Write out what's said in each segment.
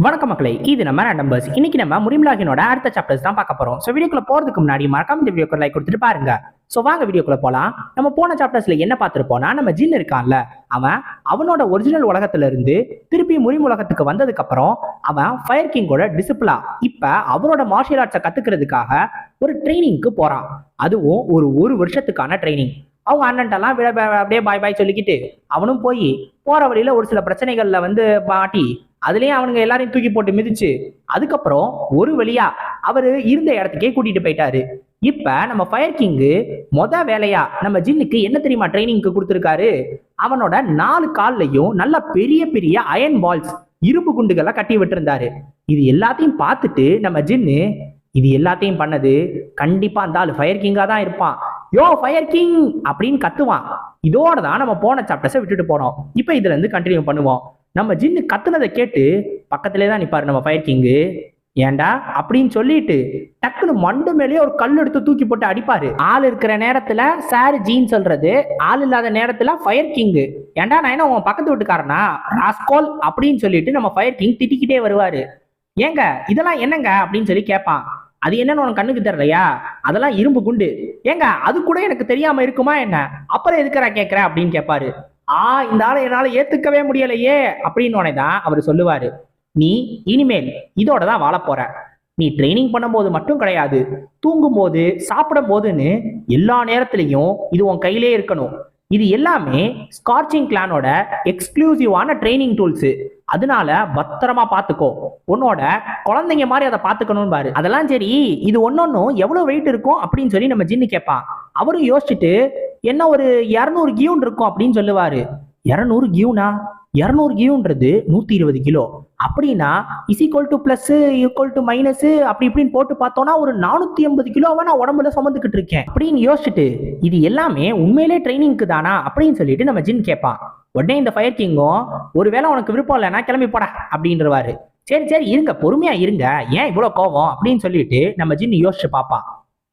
வணக்கம் மக்களே, இது நம்ம நம்பர்ஸ். இன்னைக்கு நம்ம முரிம்லாகினோட அடுத்த சாப்டர்ஸ் தான் பார்க்க போறோம். ஸோ வீடியோக்குள்ள போறதுக்கு முன்னாடி மறக்காம இந்த வீடியோக்கு லைக் கொடுத்துட்டு பாருங்க. ஸோ வாங்க வீடியோக்குள்ள போலாம். நம்ம போன சாப்டர்ஸ்ல என்ன பார்த்துருப்போம்னா, நம்ம ஜின் இருக்கான்ல, அவனோட ஒரிஜினல் உலகத்துல இருந்து திருப்பி முரிம் உலகத்துக்கு வந்ததுக்கு அப்புறம் அவன் ஃபயர் கிங்கோட டிசிப்ளா இப்ப அவரோட மார்ஷியல் ஆர்ட்ஸை கத்துக்கிறதுக்காக ஒரு ட்ரைனிங்க்கு போறான். அதுவும் ஒரு வருஷத்துக்கான ட்ரைனிங். அவங்க அண்ணன்ட்டெல்லாம் அப்படியே பாய் பாய் சொல்லிக்கிட்டு அவனும் போற வழியில ஒரு சில பிரச்சனைகள்ல மாட்டி அதுலயே அவனுங்க எல்லாரையும் தூக்கி போட்டு மிதிச்சு அதுக்கப்புறம் ஒரு வழியா அவரு இருந்த இடத்துக்கே கூட்டிட்டு போயிட்டாரு. இப்ப நம்ம ஃபயர் கிங்கு வேலையா நம்ம ஜின்னுக்கு என்ன தெரியுமா ட்ரைனிங்க்கு கொடுத்துருக்காரு? அவனோட 4 கால்லையும் நல்ல பெரிய பெரிய அயன் பால்ஸ், இரும்பு குண்டுகளை கட்டி விட்டுருந்தாரு. இது எல்லாத்தையும் பார்த்துட்டு நம்ம ஜின்னு, இது எல்லாத்தையும் பண்ணது கண்டிப்பா அந்த ஆளு ஃபயர் கிங்கா தான் இருப்பான், யோ ஃபயர் கிங் அப்படின்னு கத்துவான். இதோட தான் நம்ம போன சாப்டர்ஸை விட்டுட்டு போனோம். இப்ப இதுல இருந்து கண்டினியூ பண்ணுவோம். நம்ம ஜின்னு கத்துனதை கேட்டு பக்கத்திலே தான் நிப்பாரு நம்ம ஃபயர் கிங்கு. ஏண்டா அப்படின்னு சொல்லிட்டு டக்குன்னு மண்டு மேலேயே ஒரு கல் எடுத்து தூக்கி போட்டு அடிப்பாரு. ஆள் இருக்கிற நேரத்துல சார் ஜீன் சொல்றது, ஆள் இல்லாத நேரத்துல ஃபயர் கிங்கு. ஏண்டா நான் என்ன உன் பக்கத்து வீட்டுக்காரனா ராஸ்கோல் அப்படின்னு சொல்லிட்டு நம்ம ஃபயர் கிங் திட்டிக்கிட்டே வருவாரு. ஏங்க இதெல்லாம் என்னங்க அப்படின்னு சொல்லி கேட்பான். அது என்னன்னு உனக்கு கண்ணுக்கு தெரியலையா? அதெல்லாம் இரும்பு குண்டு. ஏங்க அது கூட எனக்கு தெரியாம இருக்குமா என்ன? அப்புறம் எதுக்குறா கேட்கிற அப்படின்னு கேட்பாரு. இந்த ஆளை என்னால ஏத்துக்கவே முடியலையே அப்படின்னு தான் அவர் சொல்லுவாரு. நீ இனிமேல் இதோட தான் வாழ போற. நீ ட்ரைனிங் பண்ணும்போது மட்டும் கிடையாது, தூங்கும் போது சாப்பிடும் போதுன்னு எல்லா நேரத்திலையும் இது உன் கையிலே இருக்கணும். இது எல்லாமே ஸ்கார்ச்சிங் கிளானோட எக்ஸ்க்ளூசிவான ட்ரைனிங் டூல்ஸ். அதனால பத்திரமா பாத்துக்கோ, உன்னோட குழந்தைங்க மாதிரி அதை பாத்துக்கணும் பாரு. அதெல்லாம் சரி, இது ஒன்னொன்னும் எவ்வளவு வெயிட் இருக்கும் அப்படின்னு சொல்லி நம்ம ஜின்னு கேட்பான். அவரும் யோசிச்சுட்டு என்ன ஒரு 200 கியூன் இருக்கும் அப்படின்னு சொல்லுவாரு. 200 கியூனா? 200 கியூன்றது 120 கிலோ. அப்படின்னா is equal to plus equal to minus அப்படி இப்படின்னு போட்டு பார்த்தோம்னா ஒரு 480 கிலோவா நான் உடம்புல சுமந்துக்கிட்டு இருக்கேன் அப்படின்னு யோசிச்சுட்டு, இது எல்லாமே உண்மையிலே ட்ரைனிங்க்கு தானா அப்படின்னு சொல்லிட்டு நம்ம ஜின் கேட்பான். உடனே இந்த ஃபயர் கிங்கும், ஒருவேளை உனக்கு விருப்பம் இல்லைன்னா கிளம்பி போட அப்படின்றவாரு. சரி சரி இருங்க, பொறுமையா இருங்க, ஏன் இவ்வளவு கோவம் அப்படின்னு சொல்லிட்டு நம்ம ஜின் யோசிச்சு பார்ப்பான்.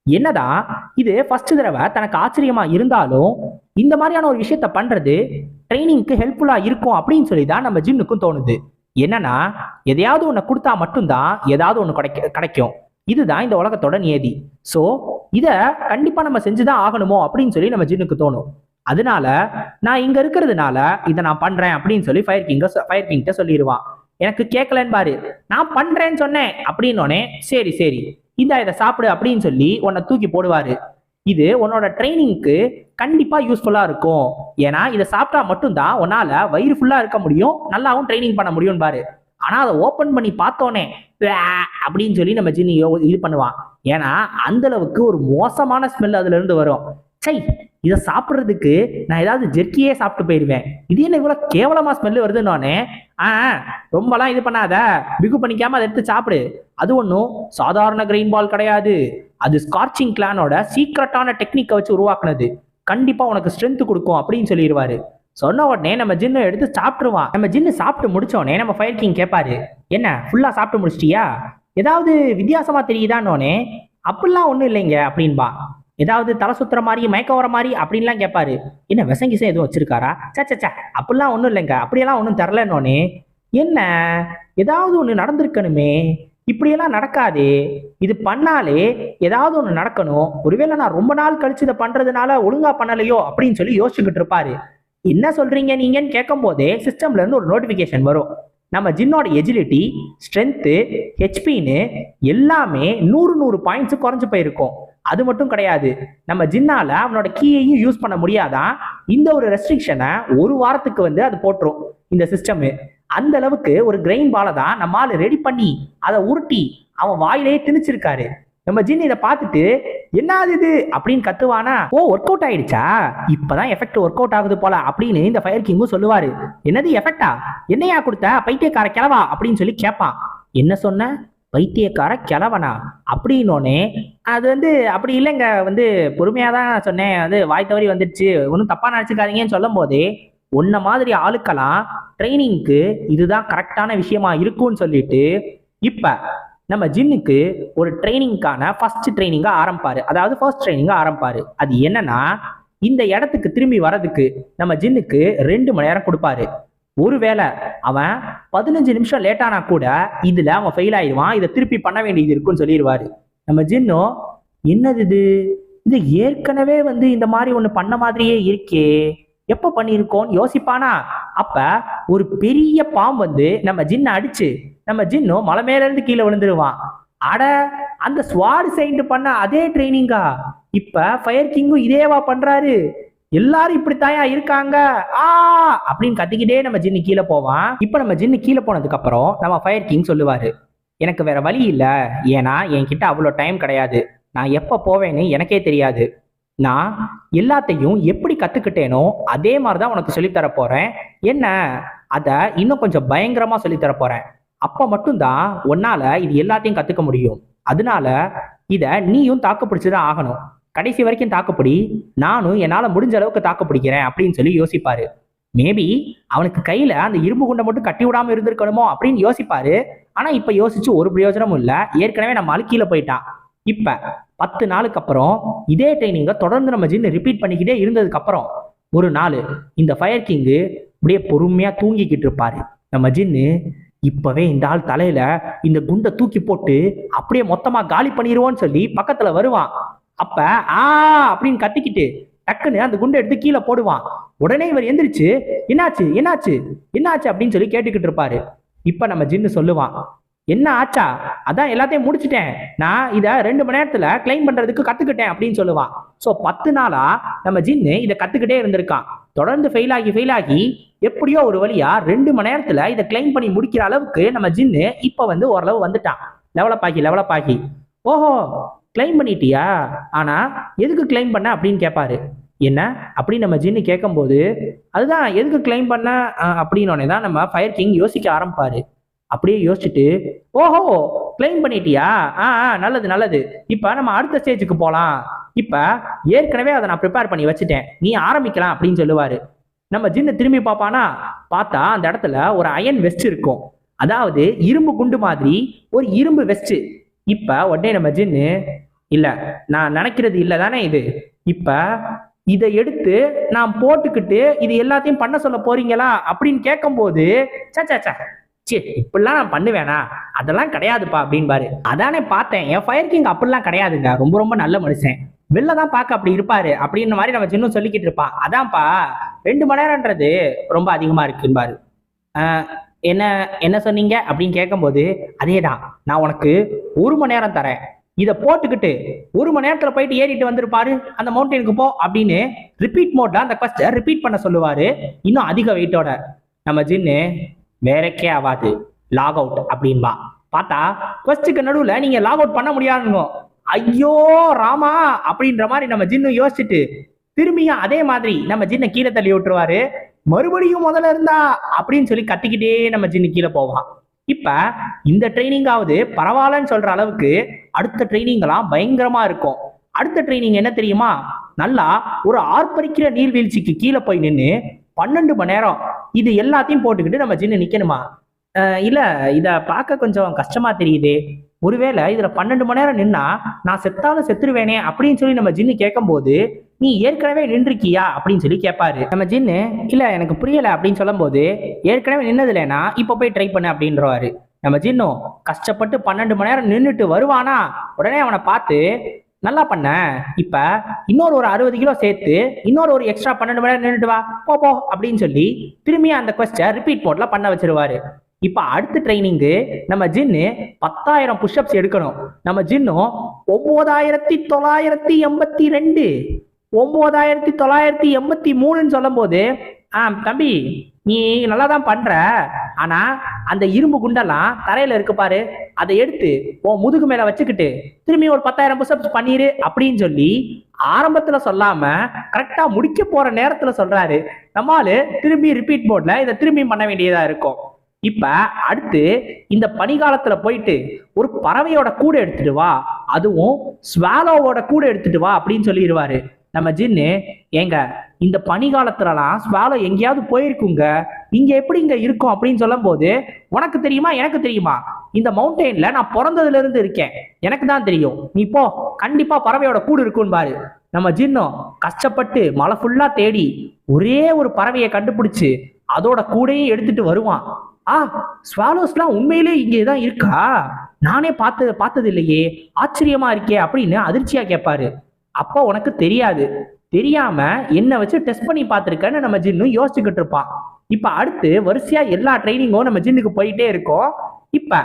என்னதான் இது ஃபர்ஸ்ட் தடவை தனக்கு ஆச்சரியமா இருந்தாலும் இந்த மாதிரியான ஒரு விஷயத்த பண்றது ட்ரைனிங்க்கு ஹெல்ப்ஃபுல்லா இருக்கும் அப்படின்னு சொல்லி தான் நம்ம ஜின்னுக்கும் தோணுது. என்னன்னா, எதையாவது ஒன்று கொடுத்தா மட்டும்தான் ஏதாவது ஒன்று கிடைக்கும். இதுதான் இந்த உலகத்தோட நியதி. ஸோ இதை கண்டிப்பா நம்ம செஞ்சுதான் ஆகணுமோ அப்படின்னு சொல்லி நம்ம ஜின்னுக்கு தோணும். அதனால நான் இங்க இருக்கிறதுனால இதை நான் பண்றேன் அப்படின்னு சொல்லி ஃபயர் கிங்கிட்ட சொல்லிடுவான். எனக்கு கேட்கலன்னு பாரு, நான் பண்றேன்னு சொன்னேன் அப்படின்னோடனே சரி சரி இதை சாப்பிடு அப்படின்னு சொல்லி உன்னை தூக்கி போடுவாரு. இது உன்னோட ட்ரைனிங்க்கு கண்டிப்பா யூஸ்ஃபுல்லா இருக்கும். ஏன்னா இதை சாப்பிட்டா மட்டும்தான் உன்னால வயிறு ஃபுல்லா இருக்க முடியும், நல்லாவும் ட்ரைனிங் பண்ண முடியும் பாரு. ஆனா அதை ஓபன் பண்ணி பார்த்தோன்னே அப்படின்னு சொல்லி நம்ம ஜின்னி இது பண்ணுவான். ஏன்னா அந்த அளவுக்கு ஒரு மோசமான ஸ்மெல் அதுல இருந்து வரும். சை, இதை சாப்பிட்றதுக்கு நான் ஏதாவது ஜெர்க்கியே சாப்பிட்டு போயிடுவேன், இது என்ன இவ்வளவு கேவலமா ஸ்மெல் வருதுன்னொன்னே, ரொம்பலாம் இது பண்ணாத, பிகு பண்ணிக்காம அதை எடுத்து சாப்பிடு. அது ஒன்றும் சாதாரண கிரெயின் பால் கிடையாது, அது ஸ்கார்ச்சிங் கிளானோட சீக்ரெட்டான டெக்னிக்கை வச்சு உருவாக்குனது, கண்டிப்பா உனக்கு ஸ்ட்ரென்த் கொடுக்கும் அப்படின்னு சொல்லிடுவாரு. சொன்ன உடனே நம்ம ஜின்னு எடுத்து சாப்பிட்டுருவான். நம்ம ஜின்னு சாப்பிட்டு முடிச்ச உடனே நம்ம ஃபயர் கிங் கேட்பாரு, என்ன ஃபுல்லா சாப்பிட்டு முடிச்சிட்டியா, ஏதாவது வித்தியாசமா தெரியுதான்னொன்னே, அப்படிலாம் ஒன்றும் இல்லைங்க அப்படின்பா. ஏதாவது தலை சுத்துற மாதிரி மயக்க வர மாதிரி அப்படின்லாம் கேட்பாரு. என்ன விசங்கிசம் எதுவும் வச்சிருக்காரா? சச்சா அப்படிலாம் ஒன்றும் இல்லைங்க, அப்படியெல்லாம் ஒன்றும் தரலன்னொன்னே, என்ன ஏதாவது ஒன்று நடந்திருக்கணுமே, இப்படியெல்லாம் நடக்காதே, இது பண்ணாலே ஏதாவது ஒன்று நடக்கணும், ஒருவேளை நான் ரொம்ப நாள் கழிச்சு இதை பண்றதுனால ஒழுங்கா பண்ணலையோ அப்படின்னு சொல்லி யோசிச்சுக்கிட்டு இருப்பாரு. என்ன சொல்றீங்க நீங்கன்னு கேட்கும் போதே சிஸ்டம்ல இருந்து ஒரு நோட்டிபிகேஷன் வரும். நம்ம ஜின்னோட எஜிலிட்டி, ஸ்ட்ரென்த்து, ஹெச்பின்னு எல்லாமே 100 பாயிண்ட்ஸ் குறைஞ்சு போயிருக்கும். அது மட்டும் கிடையாது, நம்ம ஜின்னால அவனோட கீயையும் யூஸ் பண்ண முடியாதான். இந்த ஒரு ரெஸ்ட்ரிக்ஷனை ஒரு வாரத்துக்கு அது போட்டுரும் இந்த சிஸ்டம். அந்த அளவுக்கு ஒரு கிரெயின் பாலை தான் நம்ம ஆளு ரெடி பண்ணி அதை உருட்டி அவன் வாயிலேயே திணிச்சிருக்காரு. நம்ம ஜின் இதை பார்த்துட்டு என்னது இது அப்படின்னு கத்துவானா. ஓ, ஒர்க் அவுட் ஆயிடுச்சா, இப்பதான் எஃபெக்ட் ஒர்க் அவுட் ஆகுது போல அப்படின்னு இந்த ஃபயர் கிங்கும் சொல்லுவாரு. என்னது எஃபெக்டா, என்னையா கொடுத்த பைத்தியக்கார கிளவா அப்படின்னு சொல்லி கேட்பான். என்ன சொன்ன, பைத்தியக்கார கிளவனா அப்படின்னோடனே, அது அப்படி இல்லைங்க, பொறுமையாதான் சொன்னேன், வாய் தவறி வந்துடுச்சு, ஒன்றும் தப்பா நினைச்சுக்காதீங்கன்னு சொல்லும் போதே, உன்ன மாதிரி ஆளுக்கெல்லாம் ட்ரைனிங்க்கு இதுதான் கரெக்டான விஷயமா இருக்கும்னு சொல்லிட்டு இப்ப நம்ம ஜின்னுக்கு ஒரு ட்ரைனிங்கான ஃபர்ஸ்ட் ட்ரைனிங்கா ஆரம்பிப்பாரு. அது என்னன்னா, இந்த இடத்துக்கு திரும்பி வர்றதுக்கு நம்ம ஜின்னுக்கு 2 மணி நேரம் கொடுப்பாரு. ஒருவேளை அவன் 15 நிமிஷம் லேட்டானா கூட இதுல அவன் ஃபெயில் ஆயிடுவான், இதை திருப்பி பண்ண வேண்டியது இருக்குன்னு சொல்லிடுவாரு. நம்ம ஜின்னும் என்னது இது, இது ஏற்கனவே இந்த மாதிரி ஒண்ணு பண்ண மாதிரியே இருக்கே, எப்ப பண்ணியிருக்கோன்னு யோசிப்பானா. அப்ப ஒரு பெரிய பாம்பு நம்ம ஜின்னை அடிச்சு நம்ம ஜின்னும் மலை மேல இருந்து கீழே விழுந்துருவான். அட, அந்த ஸ்வாட் செயின்ட் பண்ண அதே ட்ரைனிங்கா இப்ப ஃபயர் கிங்கும் இதேவா பண்றாரு, எல்லாரும் இப்படித்தாயா இருக்காங்க ஆ அப்படின்னு கத்திக்கிட்டே நம்ம ஜின்னு கீழே போவான். இப்ப நம்ம ஜின்னு கீழே போனதுக்கு அப்புறம் நம்ம ஃபயர் கிங் சொல்லுவாரு, எனக்கு வேற வழி இல்ல, ஏன்னா என்கிட்ட அவ்வளோ டைம் கிடையாது, நான் எப்ப போவேன்னு எனக்கே தெரியாது, நான் எல்லாத்தையும் எப்படி கத்துக்கிட்டேனோ அதே மாதிரிதான் உனக்கு சொல்லித்தர போறேன், என்ன அத இன்னும் கொஞ்சம் பயங்கரமா சொல்லித்தர போறேன், அப்ப மட்டும்தான் உன்னால இது எல்லாத்தையும் கத்துக்க முடியும், அதனால இத நீயும் தாக்கு பிடிச்சுதான் ஆகணும், கடைசி வரைக்கும் தாக்குப்பிடி, நானும் என்னால முடிஞ்ச அளவுக்கு தாக்கு பிடிக்கிறேன் அப்படின்னு சொல்லி யோசிப்பாரு. மேபி அவனுக்கு கையில அந்த இரும்பு குண்டை மட்டும் கட்டி விடாம இருந்திருக்கணுமோ அப்படின்னு யோசிப்பாரு. ஆனா இப்ப யோசிச்சு ஒரு பிரயோஜனமும் இல்ல, ஏற்கனவே நம்ம கீழே போயிட்டான். இப்ப 10 நாளுக்கு அப்புறம் இதே ட்ரைனிங்க தொடர்ந்து நம்ம ஜின்னு ரிப்பீட் பண்ணிக்கிட்டே இருந்ததுக்கு அப்புறம் ஒரு நாள் இந்த ஃபயர் கிங்கு அப்படியே பொறுமையா தூங்கிக்கிட்டு இருப்பாரு. நம்ம ஜின்னு இப்பவே இந்த ஆள் தலையில இந்த குண்டை தூக்கி போட்டு அப்படியே மொத்தமா காலி பண்ணிடுவோன்னு சொல்லி பக்கத்துல வருவான். அப்ப ஆ அப்படின்னு கத்திக்கிட்டு டக்குன்னு அந்த குண்டை எடுத்து கீழே போடுவான். உடனே இவர் எந்திரிச்சு என்னாச்சு என்னாச்சு என்னாச்சு அப்படின்னு சொல்லி கேட்டுக்கிட்டு இருப்பாரு. இப்ப நம்ம ஜின்னு சொல்லுவான், என்ன ஆச்சா, அதான் எல்லாத்தையும் முடிச்சுட்டேன், நான் இதை 2 மணி நேரத்துல கிளைம் பண்றதுக்கு கத்துக்கிட்டேன் அப்படின்னு சொல்லுவான். ஸோ 10 நாளா நம்ம ஜின்னு இதை கத்துக்கிட்டே இருந்திருக்கான். தொடர்ந்து ஃபெயில் ஆகி எப்படியோ ஒரு வழியா 2 மணி நேரத்துல இதை கிளைம் பண்ணி முடிக்கிற அளவுக்கு நம்ம ஜின்னு இப்ப ஓரளவு வந்துட்டான். லெவலப் ஆகி ஓஹோ கிளைம் பண்ணிட்டியா, ஆனா எதுக்கு கிளைம் பண்ண அப்படின்னு கேட்பாரு. என்ன அப்படின்னு நம்ம ஜின்னு கேட்கும்போது, அதுதான் எதுக்கு கிளைம் பண்ண அப்படின்னு தான் நம்ம ஃபயர் கிங் யோசிக்க ஆரம்பிப்பாரு. அப்படியே யோசிச்சுட்டு, ஓஹோ கிளைம் பண்ணிட்டியா, நல்லது, இப்ப நம்ம அடுத்த ஸ்டேஜுக்கு போலாம், இப்ப ஏற்கனவே அதை நான் ப்ரிப்பேர் பண்ணி வச்சுட்டேன், நீ ஆரம்பிக்கலாம் அப்படின்னு சொல்லுவாரு. நம்ம ஜின்னு திரும்பி பார்ப்பானா, பார்த்தா அந்த இடத்துல ஒரு அயன் வெஸ்ட் இருக்கும், அதாவது இரும்பு குண்டு மாதிரி ஒரு இரும்பு வெஸ்ட். இப்ப உடனே நம்ம ஜின்னு, இல்ல நான் நினைக்கிறது இல்ல தானே இது, இப்ப இதை எடுத்து நான் போட்டுக்கிட்டு இது எல்லாத்தையும் பண்ண சொல்ல போறீங்களா அப்படின்னு கேட்கும்போது, இப்படிலாம் நான் பண்ணுவேனா, அதெல்லாம் கிடையாதுப்பா அப்படின்பாரு. அதானே பார்த்தேன், என் ஃபயர் கிங் அப்படிலாம் கிடையாதுங்க, ரொம்ப ரொம்ப நல்ல மனுஷன், வெளில தான் பார்க்க அப்படி இருப்பாரு அப்படின்ற மாதிரி நம்ம சின்ன சொல்லிக்கிட்டு இருப்பான். அதான்ப்பா 2 மணி நேரம்ன்றது ரொம்ப அதிகமா இருக்குன்பாரு. என்ன என்ன சொன்னீங்க அப்படின்னு கேட்கும்போது, அதேதான், நான் உனக்கு 1 மணி நேரம் தரேன், இதை போட்டுக்கிட்டு 1 மணி நேரத்துல போயிட்டு ஏறிட்டு வந்துருப்பாரு அந்த மவுண்டனுக்கு போ அப்படின்னு ரிப்பீட் மோட்ல அந்த கொஸ்ட ரிப்பீட் பண்ண சொல்லுவாரு, இன்னும் அதிக வெயிட்டோட. நம்ம ஜின்னு வேறக்கே ஆகாது, லாக் அவுட் அப்படின்பா. பார்த்தா கொஸ்டுக்கு நடுவுல நீங்க லாக் அவுட் பண்ண முடியாதுங்க. ஐயோ ராமா அப்படின்ற மாதிரி நம்ம ஜின்னு யோசிச்சுட்டு திரும்பியும் அதே மாதிரி நம்ம ஜின்னை கீழே தள்ளி விட்டுருவாரு. மறுபடியும் முதல்ல இருந்தா அப்படின்னு சொல்லி கத்திக்கிட்டே நம்ம ஜின்னு கீழே போவான். இப்ப இந்த ட்ரைனிங்காவது பரவாயில்லன்னு சொல்ற அளவுக்கு அடுத்த ட்ரைனிங் எல்லாம் பயங்கரமா இருக்கும். அடுத்த ட்ரைனிங் என்ன தெரியுமா, நல்லா ஒரு ஆர்ப்பரிக்கிற நீர்வீழ்ச்சிக்கு கீழே போய் நின்று 12 மணி நேரம் இது எல்லாத்தையும் போட்டுக்கிட்டு நம்ம ஜின்னு நிக்கணுமா. இல்ல இத பார்க்க கொஞ்சம் கஷ்டமா தெரியுது, ஒருவேளை இதுல 12 மணி நேரம் நின்னா நான் செத்தாலும் செத்துருவேனே அப்படின்னு சொல்லி நம்ம ஜின்னு கேட்கும் போது, நீ ஏற்கனவே நின்றுக்கியா அப்படின்னு சொல்லி கேட்பாரு. நம்ம ஜின்னு இல்ல எனக்கு புரியல அப்படின்னு சொல்லும் போது, ஏற்கனவே நின்னது இல்லைனா இப்ப போய் ட்ரை பண்ண அப்படின்றவாரு. நம்ம ஜின்னும் கஷ்டப்பட்டு 12 மணி நேரம் நின்றுட்டு வருவானா, உடனே அவனை பார்த்து நல்லா பண்ண, இப்ப இன்னொரு ஒரு 60 கிலோ சேர்த்து இன்னொரு ஒரு எக்ஸ்ட்ரா 12 மணி நேரம் நின்றுட்டு வா போ அப்படின்னு சொல்லி திரும்பி அந்த கொஸ்ட ரிப்பீட் மோட்ல பண்ண வச்சிருவாரு. இப்ப அடுத்த ட்ரைனிங்கு நம்ம ஜின்னு 10,000 புஷ்அப்ஸ் எடுக்கணும். நம்ம ஜின்னும் 9,982 9,983 சொல்லும் போது, தம்பி நீ நல்லா தான் பண்ற, ஆனா அந்த இரும்பு குண்டெல்லாம் தரையில இருக்கு பாரு, அதை எடுத்து உன் முதுகு மேல வச்சுக்கிட்டு திரும்பி ஒரு 10,000 புஷ்அப்ஸ் பண்ணிரு அப்படின்னு சொல்லி ஆரம்பத்துல சொல்லாம கரெக்டா முடிக்க போற நேரத்துல சொல்றாரு. நம்மால திரும்பி ரிப்பீட் மோட்ல இதை திரும்பி பண்ண வேண்டியதா இருக்கும். இப்ப அடுத்து இந்த பனிகாலத்துல போயிட்டு ஒரு பறவையோட கூட எடுத்துட்டு வா, அதுவும் ஸ்வாலோவோட கூட எடுத்துட்டு வா அப்படின்னு சொல்லிடுவாரு. நம்ம ஜின்னு ஏங்க இந்த பனிகாலத்துலலாம் ஸ்வாலோ எங்கேயாவது போயிருக்குங்க, இங்க எப்படி இங்க இருக்கும் அப்படின்னு சொல்லும் போது, உனக்கு தெரியுமா எனக்கு தெரியுமா, இந்த மவுண்டெயின்ல நான் பிறந்ததுல இருந்து இருக்கேன், எனக்கு தான் தெரியும், நீ போ கண்டிப்பா பறவையோட கூடு இருக்குன்னு பாரு. நம்ம ஜின்னும் கஷ்டப்பட்டு மலை ஃபுல்லா தேடி ஒரே ஒரு பறவையை கண்டுபிடிச்சு அதோட கூடையும் எடுத்துட்டு வருவான். ஆ, ஸ்வாலோஸ்லாம் உண்மையிலே இங்கே தான் இருக்கா? நானே பார்த்தது இல்லையே, ஆச்சரியமா இருக்கே அப்படின்னு அதிர்ச்சியா கேட்பாரு. அப்போ உனக்கு தெரியாது, தெரியாம என்ன வச்சு டெஸ்ட் பண்ணி பார்த்துருக்கேன்னு நம்ம ஜின்னு யோசிச்சுக்கிட்டு இருப்பான். இப்ப அடுத்து வரிசையா எல்லா ட்ரைனிங்கும் நம்ம ஜின்னுக்கு போயிட்டே இருக்கோம். இப்ப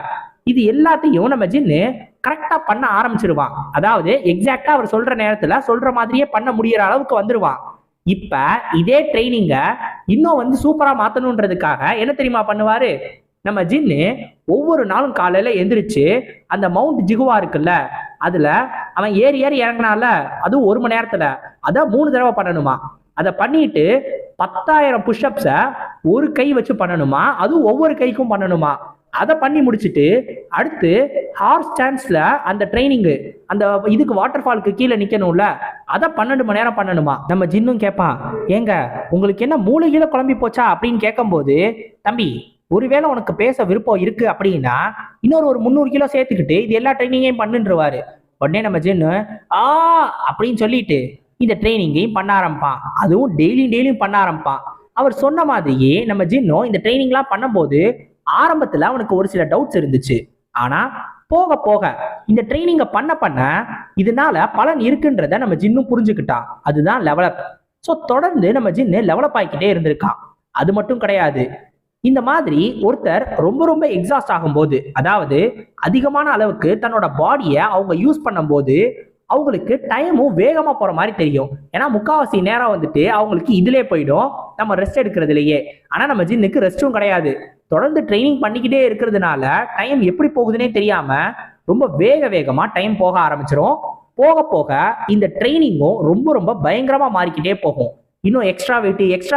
இது எல்லாத்தையும் நம்ம ஜின்னு கரெக்டா பண்ண ஆரம்பிச்சிருவான். அதாவது எக்ஸாக்டா அவர் சொல்ற நேரத்துல சொல்ற மாதிரியே பண்ண முடியற அளவுக்கு வந்துருவான். இப்ப இதே ட்ரைனிங்க இன்னும் சூப்பரா மாத்தணுன்றதுக்காக என்ன தெரியுமா பண்ணுவாரு? நம்ம ஜின்னு ஒவ்வொரு நாளும் காலையில எந்திரிச்சு அந்த மவுண்ட் ஜிகுவா இருக்குல்ல, அதுல அவன் ஏறி ஏறி இறங்கினால, அதுவும் 1 மணி நேரத்துல அத 3 தடவை பண்ணணுமா. அதை பண்ணிட்டு 10,000 புஷ்அப்ஸை ஒரு கை வச்சு பண்ணணுமா, அதுவும் ஒவ்வொரு கைக்கும் பண்ணணுமா. அதை பண்ணி முடிச்சுட்டு அடுத்து ஹார்ஸ் சான்ஸ்ல அந்த ட்ரைனிங்கு அந்த இதுக்கு வாட்டர் ஃபாலுக்கு கீழே நிக்கணும்ல, அதை 12 மணி நேரம் பண்ணணுமா. நம்ம ஜின்னும் கேட்பான், ஏங்க உங்களுக்கு என்ன மூளையில குழம்பி போச்சா அப்படின்னு கேட்கும்போது, தம்பி ஒருவேளை உனக்கு பேச விருப்பம் இருக்கு அப்படின்னா இன்னொரு 300 கிலோ சேர்த்துக்கிட்டு இது எல்லா ட்ரைனிங்கையும் பண்ணுன்றவாரு. உடனே நம்ம ஜின்னு ஆ அப்படின்னு சொல்லிட்டு இந்த ட்ரைனிங்கையும் பண்ண ஆரம்பிப்பான். அதுவும் டெய்லியும் பண்ண ஆரம்பிப்பான். அவர் சொன்ன மாதிரியே நம்ம ஜின்னும் இந்த ட்ரைனிங்லாம் பண்ணும்போது ஆரம்பத்துல அவனுக்கு ஒரு சில டவுட்ஸ் இருந்துச்சு. ஆனா போக போக இந்த ட்ரைனிங்கை பண்ண இதனால பலன் இருக்குன்றத நம்ம ஜின்னும் புரிஞ்சுக்கிட்டான். அதுதான் லெவலப். ஸோ தொடர்ந்து நம்ம ஜின்னு லெவலப் ஆகிக்கிட்டே இருந்திருக்கான். அது மட்டும் கிடையாது, இந்த மாதிரி ஒருத்தர் ரொம்ப எக்ஸாஸ்ட் ஆகும்போது, அதாவது அதிகமான அளவுக்கு தன்னோட பாடியை அவங்க யூஸ் பண்ணும்போது அவங்களுக்கு டைமும் வேகமா போற மாதிரி தெரியும். ஏன்னா முக்காவாசி நேரம் அவங்களுக்கு இதுலயே போயிடும், நம்ம ரெஸ்ட் எடுக்கிறதுலயே. ஆனா நம்ம ஜின்னுக்கு ரெஸ்டும் கிடையாது. தொடர்ந்து ட்ரைனிங் பண்ணிக்கிட்டே இருக்கிறதுனால டைம் எப்படி போகுதுன்னே தெரியாம ரொம்ப வேகமா டைம் போக ஆரம்பிச்சிடும். போக போக இந்த ட்ரைனிங்கும் ரொம்ப பயங்கரமா மாறிக்கிட்டே போகும். இன்னும் எக்ஸ்ட்ரா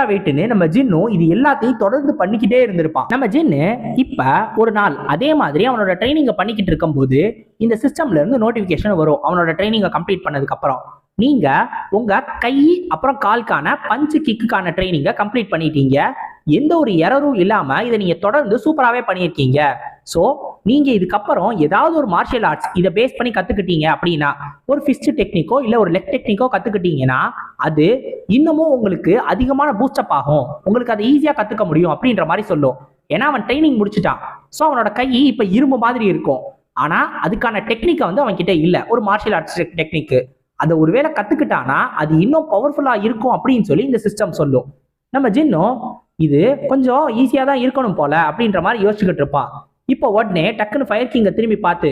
வெயிட்னு நம்ம ஜின்னும் இது எல்லாத்தையும் தொடர்ந்து பண்ணிக்கிட்டே இருந்திருப்பான். நம்ம ஜின்னு இப்ப ஒரு நாள் அதே மாதிரி அவனோட ட்ரைனிங்கை பண்ணிக்கிட்டு இருக்கும்போது இந்த சிஸ்டம்ல இருந்து நோட்டிபிகேஷன் வரும். அவனோட ட்ரைனிங்கை கம்ப்ளீட் பண்ணதுக்கு அப்புறம், நீங்க உங்க கை அப்புறம் கால்கான பஞ்சு கிக்குக்கான ட்ரைனிங்கை கம்ப்ளீட் பண்ணிட்டீங்க, எந்த ஒரு எரரும் இல்லாம இதை நீங்க தொடர்ந்து சூப்பராகவே பண்ணியிருக்கீங்க. ஸோ நீங்க இதுக்கப்புறம் ஏதாவது ஒரு மார்ஷியல் ஆர்ட்ஸ் இதை பேஸ் பண்ணி கத்துக்கிட்டீங்க அப்படின்னா, ஒரு ஃபிஸ்ட் டெக்னிக்கோ இல்லை ஒரு லெக் டெக்னிக்கோ கத்துக்கிட்டீங்கன்னா அது இன்னமும் உங்களுக்கு அதிகமான பூஸ்டப் ஆகும், உங்களுக்கு அதை ஈஸியாக கத்துக்க முடியும் அப்படின்ற மாதிரி சொல்லும். ஏன்னா அவன் ட்ரைனிங் முடிச்சுட்டான். ஸோ அவனோட கை இப்போ இரும்பு மாதிரி இருக்கும். ஆனா அதுக்கான டெக்னிக்கை அவன் கிட்ட இல்லை, ஒரு மார்ஷியல் ஆர்ட்ஸ் டெக்னிக்கு. அதை ஒருவேளை கத்துக்கிட்டானா அது இன்னும் பவர்ஃபுல்லா இருக்கும் அப்படின்னு சொல்லி இந்த சிஸ்டம் சொல்லும். நம்ம ஜின்னும் இது கொஞ்சம் ஈஸியா தான் இருக்கணும் போல அப்படின்ற மாதிரி யோசிச்சுக்கிட்டு இருப்பான். இப்போ உடனே டக்குன்னு ஃபயர் கிங்கை திரும்பி பார்த்து,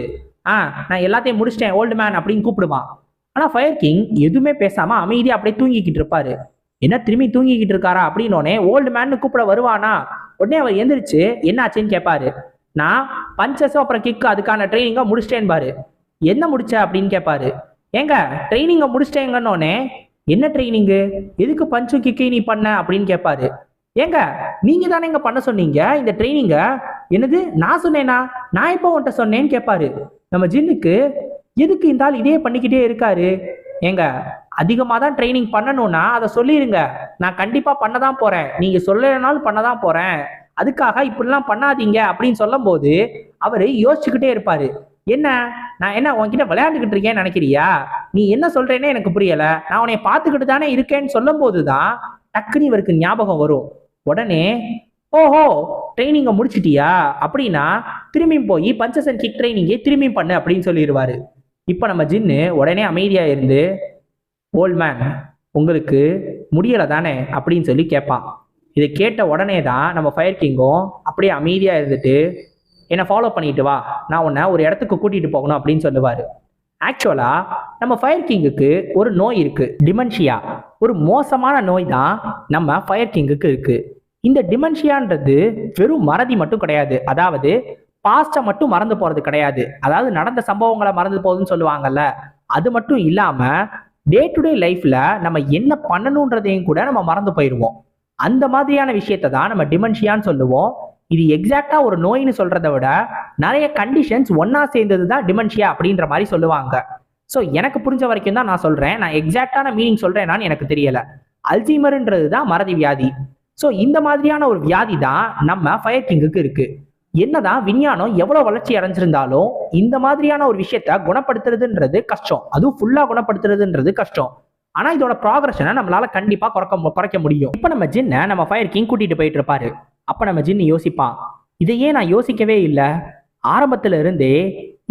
நான் எல்லாத்தையும் முடிச்சிட்டேன் ஓல்டு மேன் அப்படின்னு கூப்பிடுவான். ஆனா ஃபயர் கிங் எதுவுமே பேசாம அமைதியா அப்படியே தூங்கிக்கிட்டு இருப்பாரு. என்ன திரும்பி தூங்கிக்கிட்டு இருக்காரா அப்படின்னோடனே ஓல்டு மேன் கூப்பிட வருவானா. உடனே அவர் எந்திரிச்சு என்ன ஆச்சுன்னு கேட்பாரு. நான் பஞ்சஸும் அப்புறம் கிக்கு அதுக்கான ட்ரைனிங்கா முடிச்சிட்டேன் பாரு. என்ன முடிச்ச அப்படின்னு கேட்பாரு. ஏங்க ட்ரைனிங்கை முடிச்சிட்டேங்கன்னொன்னே, என்ன ட்ரைனிங்கு, எதுக்கு பஞ்சு கிக்கை நீ பண்ண அப்படின்னு கேட்பாரு. ஏங்க நீங்க தானே இங்க பண்ண சொன்னீங்க இந்த ட்ரைனிங்க. என்னது நான் சொன்னேனா, நான் இப்போ உன்ட்ட சொன்னேன்னு கேட்பாரு. நம்ம ஜின்னுக்கு எதுக்கு இந்த ஆள் இதே பண்ணிக்கிட்டே இருக்காரு. ஏங்க அதிகமாக தான் ட்ரைனிங் பண்ணணும்னா அதை சொல்லிடுங்க, நான் கண்டிப்பா பண்ணதான் போறேன், நீங்க சொல்லனாலும் பண்ணதான் போறேன், அதுக்காக இப்படிலாம் பண்ணாதீங்க அப்படின்னு சொல்லும் போது அவரு யோசிச்சுக்கிட்டே இருப்பாரு. என்ன நான் என்ன உன்கிட்ட விளையாண்டுக்கிட்டு இருக்கேன்னு நினைக்கிறியா, நீ என்ன சொல்றேன்னு எனக்கு புரியல, நான் உன்னை பார்த்துக்கிட்டு தானே இருக்கேன்னு சொல்லும் போதுதான் டக்குனு இவருக்கு ஞாபகம் வரும். உடனே ஓஹோ ட்ரைனிங்கை முடிச்சிட்டியா அப்படின்னா திரும்பியும் போய் பஞ்சஸ் அண்ட் கிக் ட்ரைனிங்கை திரும்பியும் பண்ணு அப்படின்னு சொல்லிடுவாரு. இப்போ நம்ம ஜின்னு உடனே அமைதியா இருந்து, ஓல்ட் மேன் உங்களுக்கு முடியலை தானே அப்படின்னு சொல்லி கேட்பான். இதை கேட்ட உடனே தான் நம்ம ஃபயர் கிங்கும் அப்படியே அமைதியா இருந்துட்டு, என்னை ஃபாலோ பண்ணிட்டு வா, நான் உன்னை ஒரு இடத்துக்கு கூட்டிட்டு போகணும் அப்படின்னு சொல்லுவாரு. ஆக்சுவலா நம்ம ஃபயர் கிங்குக்கு ஒரு நோய் இருக்கு, டிமென்ஷியா. ஒரு மோசமான நோய் தான் நம்ம ஃபயர் கிங்குக்கு இருக்கு. இந்த டிமென்ஷியான்றது வெறும் மறதி மட்டும் கிடையாது, அதாவது பாஸ்டை மட்டும் மறந்து போறது கிடையாது, அதாவது நடந்த சம்பவங்களை மறந்து போகுதுன்னு சொல்லுவாங்கல்ல, அது மட்டும் இல்லாம டே டு டே லைஃப்ல நம்ம என்ன பண்ணணுன்றதையும் கூட நம்ம மறந்து போயிடுவோம். அந்த மாதிரியான விஷயத்தை தான் நம்ம டிமென்ஷியான்னு சொல்லுவோம். இது எக்ஸாக்டா ஒரு நோயின்னு சொல்றதை விட நிறைய கண்டிஷன்ஸ் ஒன்னா சேர்ந்தது தான் டிமென்ஷியா அப்படின்ற மாதிரி சொல்லுவாங்க. ஸோ எனக்கு புரிஞ்ச வரைக்கும் தான் நான் சொல்றேன், நான் எக்ஸாக்டான மீனிங் சொல்றேனான்னு எனக்கு தெரியல. அல்சீமர்ன்றது தான் மறதி வியாதி. ஸோ இந்த மாதிரியான ஒரு வியாதி தான் நம்ம ஃபயர் கிங்குக்கு இருக்கு. என்னதான் விஞ்ஞானம் எவ்வளவு வளர்ச்சி அடைஞ்சிருந்தாலும் இந்த மாதிரியான ஒரு விஷயத்த குணப்படுத்துறதுன்றது கஷ்டம், அதுவும் ஃபுல்லா குணப்படுத்துறதுன்றது கஷ்டம். ஆனா இதோட ப்ராக்ரஷனை நம்மளால கண்டிப்பா குறைக்க முடியும். இப்ப நம்ம ஜின்னை நம்ம ஃபயர் கிங் கூட்டிட்டு போயிட்டு இருப்பாரு. அப்ப நம்ம ஜின்னு யோசிப்பான், இதையே நான் யோசிக்கவே இல்லை, ஆரம்பத்துல இருந்தே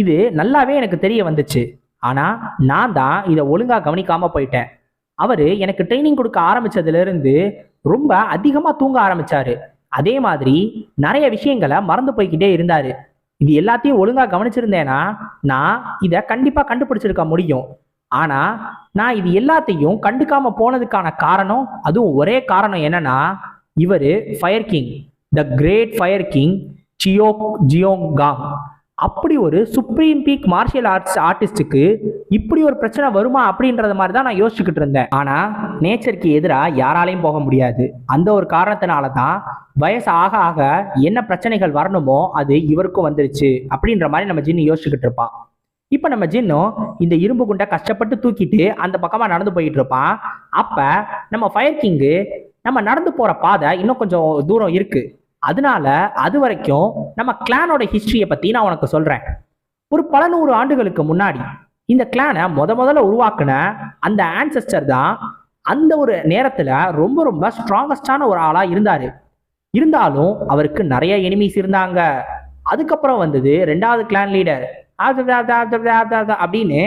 இது நல்லாவே எனக்கு தெரிய வந்துச்சு, ஆனா நான் தான் இதை ஒழுங்கா கவனிக்காம போயிட்டேன். அவரு எனக்கு ட்ரைனிங் கொடுக்க ஆரம்பிச்சதுல இருந்து ரொம்ப அதிகமா தூங்க ஆரம்பிச்சாரு. அதே மாதிரி நிறைய விஷயங்களை மறந்து போய்கிட்டே இருந்தாரு. இது எல்லாத்தையும் ஒழுங்கா கவனிச்சிருந்தேன்னா நான் இதை கண்டிப்பா கண்டுபிடிச்சிருக்க முடியும். ஆனா நான் இது எல்லாத்தையும் கண்டுக்காம போனதுக்கான காரணம், அதுவும் ஒரே காரணம் என்னன்னா, இவரு fire king, the great fire king Seok Jeonggang. அப்படி ஒரு சுப்ரீம் பீக் மார்ஷியல் ஆர்ட்ஸ் ஆர்டிஸ்டுக்கு இப்படி ஒரு பிரச்சனை வருமா அப்படின்றத மாதிரி தான் நான் யோசிச்சுக்கிட்டு இருந்தேன். ஆனா நேச்சருக்கு எதிராக யாராலையும் போக முடியாது. அந்த ஒரு காரணத்தினால தான் வயசு ஆக ஆக என்ன பிரச்சனைகள் வரணுமோ அது இவருக்கும் வந்துருச்சு அப்படின்ற மாதிரி நம்ம ஜின்னு யோசிச்சுக்கிட்டு இருப்பான். இப்ப நம்ம ஜின்னும் இந்த இரும்பு குண்டை கஷ்டப்பட்டு தூக்கிட்டு அந்த பக்கமா நடந்து போயிட்டு இருப்பான். அப்ப நம்ம ஃபயர் கிங்கு, நம்ம நடந்து போற பாதை இன்னும் கொஞ்சம் தூரம் இருக்கு, அதனால அது வரைக்கும் நம்ம கிளானோட ஹிஸ்டரியை பத்தி நான் உனக்கு சொல்றேன். ஒரு பல 100 ஆண்டுகளுக்கு முன்னாடி இந்த கிளானை முதல்ல உருவாக்குன அந்த ஆன்செஸ்டர் தான் அந்த ஒரு நேரத்துல ரொம்ப ரொம்ப ஸ்ட்ராங்கஸ்டான ஒரு ஆளா இருந்தாரு. இருந்தாலும் அவருக்கு நிறைய எனிமீஸ் இருந்தாங்க. அதுக்கப்புறம் வந்தது 2வது கிளான் லீடர் அப்படின்னு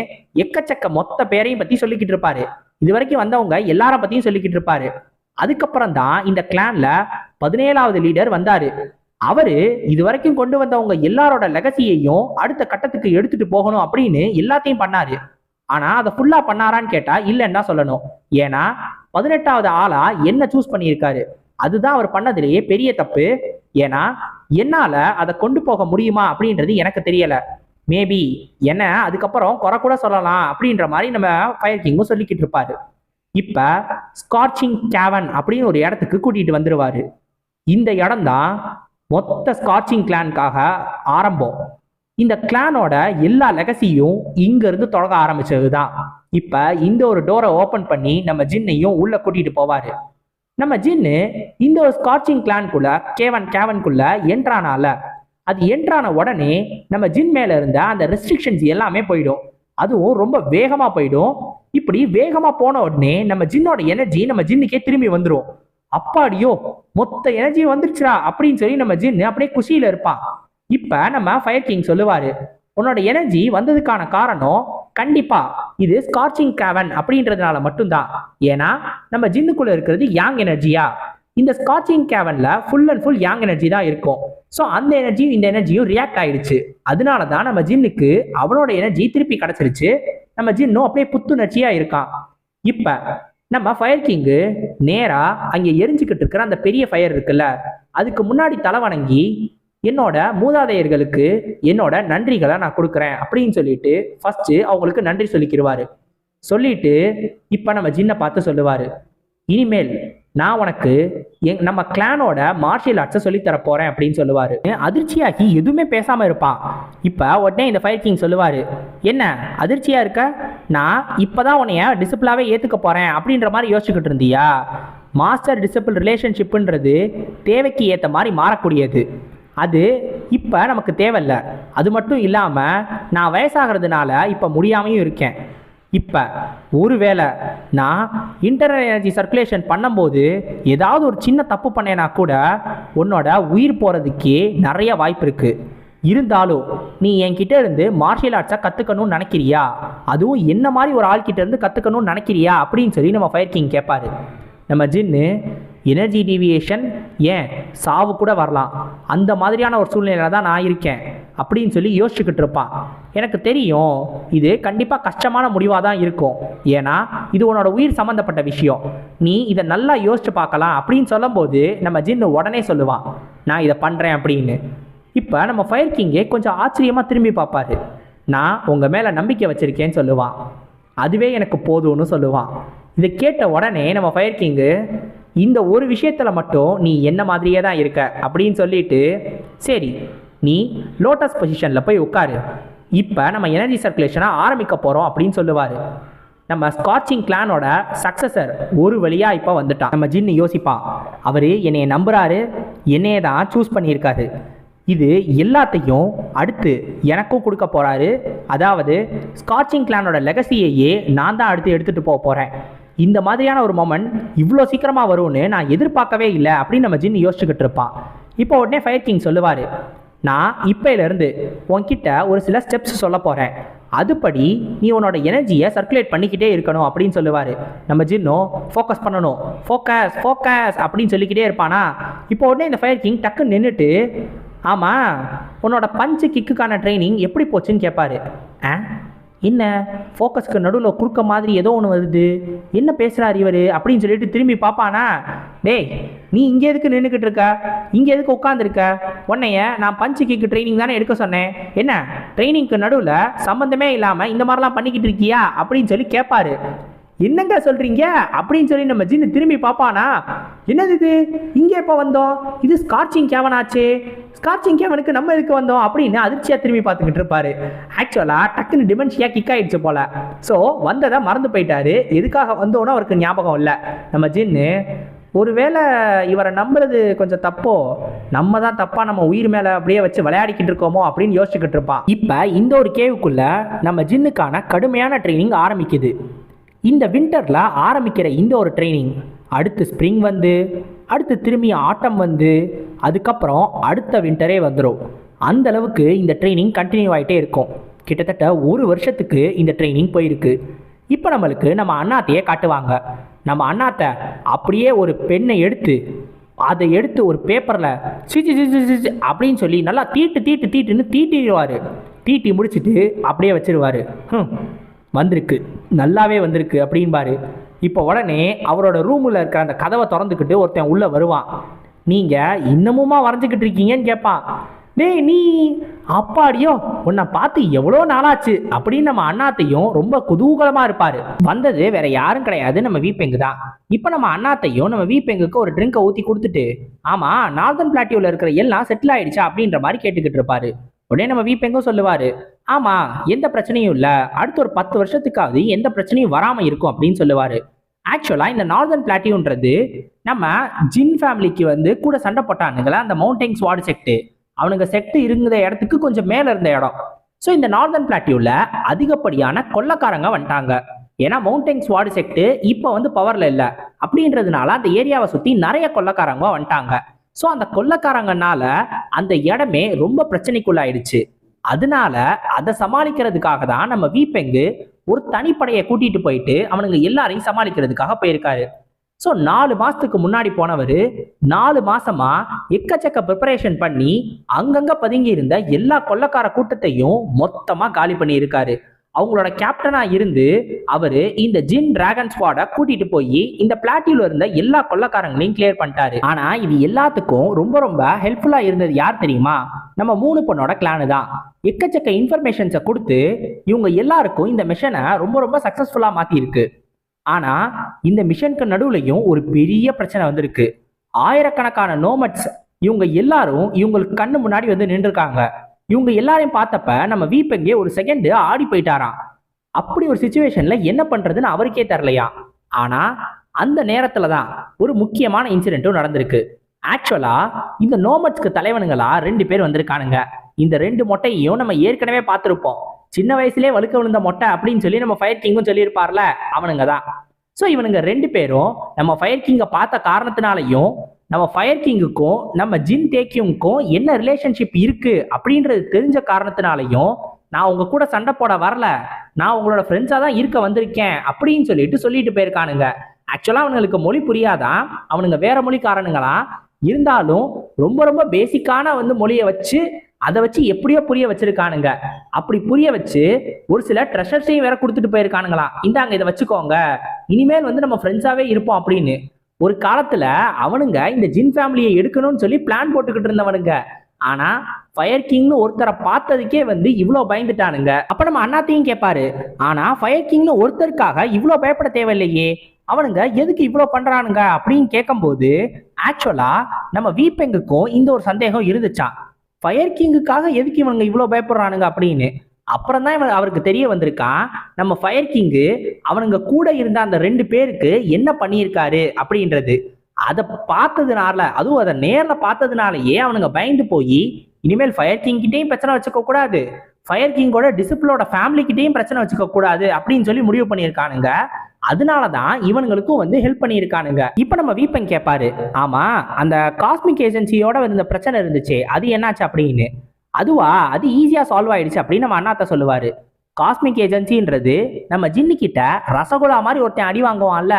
எக்கச்சக்க மொத்த பேரையும் பத்தி சொல்லிக்கிட்டு இருப்பாரு. இது வரைக்கும் வந்தவங்க எல்லார பத்தியும் சொல்லிக்கிட்டு இருப்பாரு. அதுக்கப்புறம் தான் இந்த கிளான்ல 17வது லீடர் வந்தாரு. அவரு இது வரைக்கும் கொண்டு வந்தவங்க எல்லாரோட லெகசியையும் அடுத்த கட்டத்துக்கு எடுத்துட்டு போகணும் அப்படின்னு எல்லாத்தையும் பண்ணாரு. ஆனா அதை ஃபுல்லா பண்ணாரான்னு கேட்டா இல்லைன்னு தான் சொல்லணும். ஏன்னா 18வது ஆளா என்ன சூஸ் பண்ணியிருக்காரு. அதுதான் அவர் பண்ணதுலேயே பெரிய தப்பு. ஏன்னா என்னால அதை கொண்டு போக முடியுமா அப்படின்றது எனக்கு தெரியல. மேபி என்ன அதுக்கப்புறம் குறை கூட சொல்லலாம் அப்படின்ற மாதிரி நம்ம ஃபயர் கிங்கும் சொல்லிக்கிட்டு இருப்பாரு. இப்ப ஸ்கார்ச்சிங் கேவன் அப்படின்னு ஒரு இடத்துக்கு கூட்டிட்டு வந்துருவாரு. இந்த இடம் தான் மொத்த ஸ்கார்ச்சிங் கிளானுக்காக ஆரம்பம். இந்த கிளானோட எல்லா லெகசியும் இங்க இருந்து தொடங்க ஆரம்பிச்சதுதான். இப்ப இந்த ஒரு டோரை ஓபன் பண்ணி நம்ம ஜின்னையும் உள்ள கூட்டிட்டு போவாரு. நம்ம ஜின்னு இந்த ஒரு ஸ்கார்ச்சிங் கிளான்குள்ள கேவனுக்குள்ள என்ட்ரானால அது என்ட்ரான உடனே நம்ம ஜின் மேல இருந்த அந்த ரெஸ்ட்ரிக்ஷன்ஸ் எல்லாமே போயிடும். அதுவும் ரொம்ப வேகமா போயிடும். இப்படி வேகமா போன உடனே நம்ம ஜின்னோட எனர்ஜி நம்ம ஜின்னுக்கே திரும்பி வந்துடும். அப்பாடியோ மொத்த எனர்ஜி வந்துருச்சுரா அப்படின்னு சொல்லி நம்ம ஜின்னு அப்படியே குஷியில இருப்பான். இப்ப நம்ம ஃபயர் கிங் சொல்லுவாரு, உன்னோட எனர்ஜி வந்ததுக்கான காரணம் கண்டிப்பா இது ஸ்கார்ச்சிங் கேவன் அப்படின்றதுனால மட்டும்தான். ஏன்னா நம்ம ஜின்னுக்குள்ள இருக்கிறது யாங் எனர்ஜியா, இந்த ஸ்கார்ச்சிங் கேவன்ல full and full yang energy தான் இருக்கும். ஸோ அந்த எனர்ஜியும் இந்த எனர்ஜியும் ரியாக்ட் ஆயிடுச்சு. அதனால தான் நம்ம ஜின்னுக்கு அவனோட எனர்ஜி திருப்பி கிடைச்சிருச்சு. நம்ம ஜின்னும் அப்படியே புத்துணர்ச்சியா இருக்கான். இப்ப நம்ம ஃபயர் கிங்கு நேரா அங்க எரிஞ்சுக்கிட்டு இருக்கிற அந்த பெரிய ஃபயர் இருக்குல்ல, அதுக்கு முன்னாடி தலை வணங்கி என்னோட மூதாதையர்களுக்கு என்னோட நன்றிகளை நான் கொடுக்குறேன் அப்படின்னு சொல்லிட்டு ஃபர்ஸ்ட் அவங்களுக்கு நன்றி சொல்லிக்கிடுவாரு. சொல்லிட்டு இப்ப நம்ம ஜின்னை பார்த்து சொல்லுவாரு, இனிமேல் நான் உனக்கு நம்ம கிளானோட மார்ஷியல் ஆர்ட்ஸை சொல்லித்தர போறேன் அப்படின்னு சொல்லுவாரு. அதிர்ச்சியாகி எதுவுமே பேசாம இருப்பான். இப்ப உடனே இந்த ஃபயர் கிங் சொல்லுவாரு, என்ன அதிர்ச்சியா இருக்க, நான் இப்பதான் உன்னைய டிசிப்ளாவே ஏத்துக்க போறேன் அப்படின்ற மாதிரி யோசிச்சுக்கிட்டு இருந்தியா? மாஸ்டர் டிசிபிள் ரிலேஷன்ஷிப்ன்றது தேவைக்கு ஏற்ற மாதிரி மாறக்கூடியது. அது இப்போ நமக்கு தேவையில்லை. அது மட்டும் இல்லாமல் நான் வயசாகிறதுனால இப்போ முடியாமையும் இருக்கேன். இப்போ ஒருவேளை நான் இன்டர்னல் எனர்ஜி சர்க்குலேஷன் பண்ணும்போது ஏதாவது ஒரு சின்ன தப்பு பண்ணேன்னா கூட உன்னோட உயிர் போகிறதுக்கே நிறைய வாய்ப்பு இருக்குது. இருந்தாலும் நீ என்கிட்ட இருந்து மார்ஷியல் ஆர்ட்ஸை கற்றுக்கணும்னு நினைக்கிறியா? அதுவும் என்ன மாதிரி ஒரு ஆள்கிட்ட இருந்து கற்றுக்கணும்னு நினைக்கிறியா அப்படின்னு சொல்லி நம்ம ஃபயர் கிங் கேட்பாரு. நம்ம ஜின்னு எனர்ஜி டீவியேஷன் ஏன் சாவு கூட வரலாம், அந்த மாதிரியான ஒரு சூழ்நிலையில தான் நான் இருக்கேன் அப்படின்னு சொல்லி யோசிச்சுக்கிட்டு இருப்பான். எனக்கு தெரியும் இது கண்டிப்பாக கஷ்டமான முடிவாக தான் இருக்கும். ஏன்னா இது உன்னோட உயிர் சம்மந்தப்பட்ட விஷயம். நீ இதை நல்லா யோசிச்சு பார்க்கலாம் அப்படின்னு சொல்லும்போது நம்ம ஜின்னு உடனே சொல்லுவான், நான் இதை பண்ணுறேன் அப்படின்னு. இப்போ நம்ம ஃபயர் கிங்கே கொஞ்சம் ஆச்சரியமாக திரும்பி பார்ப்பாரு. நான் உங்கள் மேலே நம்பிக்கை வச்சுருக்கேன்னு சொல்லுவான். அதுவே எனக்கு போதும்னு சொல்லுவான். இதை கேட்ட உடனே நம்ம ஃபயர் கிங்கு, இந்த ஒரு விஷயத்தில் மட்டும் நீ என்ன மாதிரியே தான் இருக்க அப்படின்னு சொல்லிட்டு, சரி நீ லோட்டஸ் பொசிஷனில் போய் உட்காரு, இப்போ நம்ம எனர்ஜி சர்க்குலேஷனை ஆரம்பிக்க போகிறோம் அப்படின்னு சொல்லுவார். நம்ம ஸ்கார்ச்சிங் கிளானோட சக்சஸர் ஒரு வழியாக இப்போ வந்துட்டான். நம்ம ஜின்னு யோசிப்பான், அவர் என்னைய நம்புகிறாரு, என்னையே தான் சூஸ் பண்ணியிருக்காரு, இது எல்லாத்தையும் அடுத்து எனக்கும் கொடுக்க போகிறாரு. அதாவது ஸ்கார்ச்சிங் கிளானோட லெகசியையே நான் தான் அடுத்து எடுத்துகிட்டு போக போகிறேன். இந்த மாதிரியான ஒரு மொமெண்ட் இவ்வளோ சீக்கிரமாக வரும்னு நான் எதிர்பார்க்கவே இல்லை அப்படின்னு நம்ம ஜின் யோசிச்சுக்கிட்டு இருப்பான். இப்போ உடனே ஃபயர் கிங் சொல்லுவார், நான் இப்போலேருந்து உன்கிட்ட ஒரு சில ஸ்டெப்ஸ் சொல்ல போகிறேன், அதுபடி நீ உன்னோட எனர்ஜியை சர்க்குலேட் பண்ணிக்கிட்டே இருக்கணும் அப்படின்னு சொல்லுவார். நம்ம ஜின்னும் ஃபோக்கஸ் பண்ணணும், ஃபோக்கஸ் ஃபோக்கஸ் அப்படின்னு சொல்லிக்கிட்டே இருப்பானா. இப்போ உடனே இந்த ஃபயர் கிங் டக்குன்னு நின்றுட்டு, ஆமாம் உன்னோட பஞ்சு கிக்குக்கான ட்ரைனிங் எப்படி போச்சுன்னு கேட்பாரு. என்ன ஃபோக்கஸ்க்கு நடுவில் குறுக்க மாதிரி ஏதோ ஒன்று வருது, என்ன பேசுகிறார் இவர் அப்படின்னு சொல்லிட்டு திரும்பி பார்ப்பானா. டேய் நீ இங்கே எதுக்கு நின்றுக்கிட்டு இருக்க, இங்கே எதுக்கு உட்காந்துருக்க, உன்னைய நான் பஞ்சு கிக்கு ட்ரைனிங் தானே எடுக்க சொன்னேன், என்ன ட்ரைனிங்க்கு நடுவில் சம்மந்தமே இல்லாமல் இந்த மாதிரிலாம் பண்ணிக்கிட்டு இருக்கியா அப்படின்னு சொல்லி கேட்பாரு. என்னங்க சொல்றீங்க அப்படின்னு சொல்லி நம்ம ஜின்னு திரும்பி பார்ப்பானா. என்னது இது, இங்கே எப்போ வந்தோம், இது ஸ்கார்ச்சிங் கேவன் ஆச்சே, ஸ்கார்ச்சிங் கேவனுக்கு நம்ம எதுக்கு வந்தோம் அப்படின்னு அதிர்ச்சியா திரும்பி பார்த்துக்கிட்டு இருப்பாரு. ஆக்சுவலா டக்குன்னு டிமென்ஷியா கிக் ஆயிடுச்சு போல. ஸோ வந்ததை மறந்து போயிட்டாரு, எதுக்காக வந்தோன்னு அவருக்கு ஞாபகம் இல்லை. நம்ம ஜின்னு ஒருவேளை இவரை நம்புறது கொஞ்சம் தப்போ, நம்ம தான் தப்பா நம்ம உயிர் மேலே அப்படியே வச்சு விளையாடிக்கிட்டு இருக்கோமோ அப்படின்னு யோசிச்சுக்கிட்டு இருப்பான். இப்போ இந்த ஒரு கேவுக்குள்ள நம்ம ஜின்னுக்கான கடுமையான ட்ரைனிங் ஆரம்பிக்குது. இந்த வின்டரில் ஆரம்பிக்கிற இந்த ஒரு ட்ரைனிங் அடுத்து ஸ்ப்ரிங் வந்து, அடுத்து திரும்பி ஆட்டம் வந்து, அதுக்கப்புறம் அடுத்த வின்டரே வந்துடும். அந்த அளவுக்கு இந்த ட்ரைனிங் கண்டினியூ ஆகிட்டே இருக்கும். கிட்டத்தட்ட ஒரு வருஷத்துக்கு இந்த ட்ரைனிங் போயிருக்கு. இப்போ நம்மளுக்கு நம்ம அண்ணாத்தையே காட்டுவாங்க. நம்ம அண்ணாத்தை அப்படியே ஒரு பெண்ணை எடுத்து அதை எடுத்து ஒரு பேப்பரில் சிச்சி சிச்சி சிச்சி அப்படின்னு சொல்லி நல்லா தீட்டுன்னு தீட்டிடுவார். தீட்டி முடிச்சுட்டு அப்படியே வச்சிருவார். வந்திருக்கு, நல்லாவே வந்திருக்கு அப்படின்பாரு. இப்போ உடனே அவரோட ரூமில் இருக்கிற அந்த கதவை திறந்துக்கிட்டு ஒருத்தன் உள்ளே வருவான். நீங்கள் இன்னமுமா வரைஞ்சிக்கிட்டு இருக்கீங்கன்னு கேட்பான். டேய் நீ அப்பாடியோ, உன்னை பார்த்து எவ்வளோ நாளாச்சு அப்படின்னு நம்ம அண்ணாத்தையும் ரொம்ப குதூகலமாக இருப்பார். வந்தது வேற யாரும் கிடையாது, நம்ம வீப்பெங்கு தான். இப்போ நம்ம அண்ணாத்தையும் நம்ம வீப்பெங்குக்கு ஒரு ட்ரிங்கை ஊற்றி கொடுத்துட்டு, ஆமாம் நார்தன் பிளாட்டியூவில் இருக்கிற எல்லாம் செட்டில் ஆயிடுச்சா அப்படின்ற மாதிரி கேட்டுக்கிட்டு இருப்பாரு. உடனே நம்ம வீப்பெங்கும் சொல்லுவார், ஆமாம் எந்த பிரச்சனையும் இல்லை, அடுத்த ஒரு 10 வருஷத்துக்காவது எந்த பிரச்சனையும் வராமல் இருக்கும் அப்படின்னு சொல்லுவார். ஆக்சுவலாக இந்த நார்தன் பிளாட்டியூன்றது நம்ம ஜின் ஃபேமிலிக்கு வந்து கூட சண்டை போட்டானுங்களா அந்த மவுண்டைன் ஸ்வாட் செக்ட், அவனுங்க செக்ட் இருந்த இடத்துக்கு கொஞ்சம் மேலே இருந்த இடம். ஸோ இந்த நார்தன் பிளாட்டியூவில் அதிகப்படியான கொள்ளக்காரங்க வந்துட்டாங்க. ஏன்னா மவுண்டைன் ஸ்வாட் செக்ட் இப்போ வந்து பவரில் இல்லை அப்படின்றதுனால அந்த ஏரியாவை சுற்றி நிறைய கொள்ளக்காரங்க வந்துட்டாங்க. ஸோ அந்த கொள்ளக்காரங்கனால அந்த இடமே ரொம்ப பிரச்சனைக்குள்ளாயிடுச்சு. அதனால அதை சமாளிக்கிறதுக்காக தான் நம்ம வீப்பெங்கு ஒரு தனிப்படையை கூட்டிட்டு போயிட்டு அவனுங்க எல்லாரையும் சமாளிக்கிறதுக்காக போயிருக்காரு. ஸோ 4 மாசத்துக்கு முன்னாடி போனவர் 4 மாசமா எக்கச்சக்க ப்ரிப்பரேஷன் பண்ணி அங்கங்க பதுங்கி இருந்த எல்லா கொள்ளக்கார கூட்டத்தையும் மொத்தமா காலி பண்ணி இருக்காரு. அவங்களோட கேப்டனா இருந்து அவரு இந்த ஜின் டிராகன் ஸ்குவாடை கூட்டிட்டு போய் இந்த பிளாட்டியூல இருந்த எல்லா கொள்ளக்காரங்களையும் கிளியர் பண்ணிட்டாரு. ஆனா இது எல்லாத்துக்கும் ரொம்ப ரொம்ப ஹெல்ப்ஃபுல்லா இருந்தது யார் தெரியுமா? நம்ம 3 பொண்ணோட கிளானு தான். எக்கச்சக்க இன்ஃபர்மேஷன்ஸை கொடுத்து இவங்க எல்லாருக்கும் இந்த மிஷனை ரொம்ப ரொம்ப சக்சஸ்ஃபுல்லா மாத்தி இருக்கு. ஆனா இந்த மிஷனுக்கு நடுவுலையும் ஒரு பெரிய பிரச்சனை வந்திருக்கு. ஆயிரக்கணக்கான நோமட்ஸ் இவங்க எல்லாரும் இவங்களுக்கு கண்ணு முன்னாடி வந்து நின்றுருக்காங்க. இவங்க எல்லாரையும் பார்த்தப்ப நம்ம வீப்பெங்கே ஒரு செகண்ட் ஆடி போயிட்டாராம். அப்படி ஒரு சிச்சுவேஷன்ல என்ன பண்றதுன்னு அவருக்கே தெரியலையா. ஆனா அந்த நேரத்துல தான் ஒரு முக்கியமான இன்சிடென்ட்டும் நடந்திருக்கு. ஆக்சுவலா இந்த நோமட்ஸ்க்கு தலைவனுங்களா 2 பேர் வந்திருக்கானுங்க. இந்த 2 மொட்டையையும் நம்ம ஏற்கனவே பார்த்துருப்போம். சின்ன வயசுலேயே வழுக்க விழுந்த மொட்டை அப்படின்னு சொல்லி நம்ம ஃபயர் கிங்கும் சொல்லியிருப்பார்ல, அவனுங்க தான். ஸோ இவனுங்க 2 பேரும் நம்ம ஃபயர் கிங்கை பார்த்த காரணத்தினாலையும் நம்ம ஃபயர் கிங்குக்கும் நம்ம ஜின் டேக்கியும்க்கும் என்ன ரிலேஷன்ஷிப் இருக்கு அப்படின்றது தெரிஞ்ச காரணத்தினாலையும் நான் உங்க கூட சண்டை போட வரல, நான் உங்களோட ஃப்ரெண்ட்ஸாக தான் இருக்க வந்திருக்கேன் அப்படின்னு சொல்லிட்டு போயிருக்கானுங்க. ஆக்சுவலாக அவனுங்களுக்கு மொழி புரியாதான், அவனுங்க வேற மொழிக்காரனுங்களா இருந்தாலும் ரொம்ப ரொம்ப பேசிக்கான வந்து மொழியை வச்சு அதை வச்சு எப்படியோ புரிய வச்சிருக்கானுங்க. அப்படி புரிய வச்சு ஒரு சில ட்ரெஷர்ஸையும் வேற கொடுத்துட்டு போயிருக்கானுங்களா, இந்தாங்க இதை வச்சுக்கோங்க, இனிமேல் வந்து நம்ம ஃப்ரெண்ட்ஸாவே இருப்போம் அப்படின்னு. ஒரு காலத்துல அவனுங்க இந்த ஜின் ஃபேமிலியை எடுக்கணும்னு சொல்லி பிளான் போட்டுக்கிட்டு இருந்தவனுங்க. ஆனா ஃபயர் கிங்னு ஒருத்தரை பார்த்ததுக்கே வந்து இவ்வளோ பயந்துட்டானுங்க. அப்ப நம்ம அண்ணாத்தையும் கேட்பாரு, ஆனா ஃபயர் கிங்னு ஒருத்தருக்காக இவ்வளோ பயப்பட தேவையில்லையே, அவனுங்க எதுக்கு இவ்வளோ பண்றானுங்க அப்படின்னு கேட்கும்போது ஆக்சுவலா நம்ம வீப்பெங்குக்கும் இந்த ஒரு சந்தேகம் இருந்துச்சான். ஃபயர் கிங்குக்காக எதுக்கு இவனுங்க இவ்வளோ பயப்படுறானுங்க அப்படின்னு. அப்புறம் தான் அவருக்கு தெரிய வந்திருக்கான், நம்ம ஃபயர் கிங்கு அவனுங்க கூட இருந்த அந்த 2 பேருக்கு என்ன பண்ணியிருக்காரு அப்படின்றது. அதை பார்த்ததுனால, அதுவும் அதை நேரில் பார்த்ததுனாலயே அவனுங்க பயந்து போய் இனிமேல் ஃபயர் கிங் கிட்டையும் பிரச்சனை வச்சுக்க கூடாது, ஃபயர் கிங்கோட டிசிபிளோட ஃபேமிலி கிட்டையும் பிரச்சனை வச்சுக்க கூடாது அப்படின்னு சொல்லி முடிவு பண்ணியிருக்கானுங்க. அதனாலதான் இவனுங்களுக்கும் வந்து ஹெல்ப் பண்ணியிருக்கானுங்க. இப்ப நம்ம வீப்பன் கேட்பாரு, ஆமா அந்த காஸ்மிக் ஏஜென்சியோட இருந்த பிரச்சனை இருந்துச்சு, அது என்னாச்சு அப்படின்னு. அதுவா, அது ஈஸியா சால்வ் ஆயிடுச்சு அப்படின்னு நம்ம அண்ணாத்த சொல்லுவாரு. காஸ்மிக் ஏஜென்சின்றது நம்ம ஜின்னு கிட்ட ரசகுல்லா மாதிரி ஒருத்தன் அடி வாங்குவான்ல,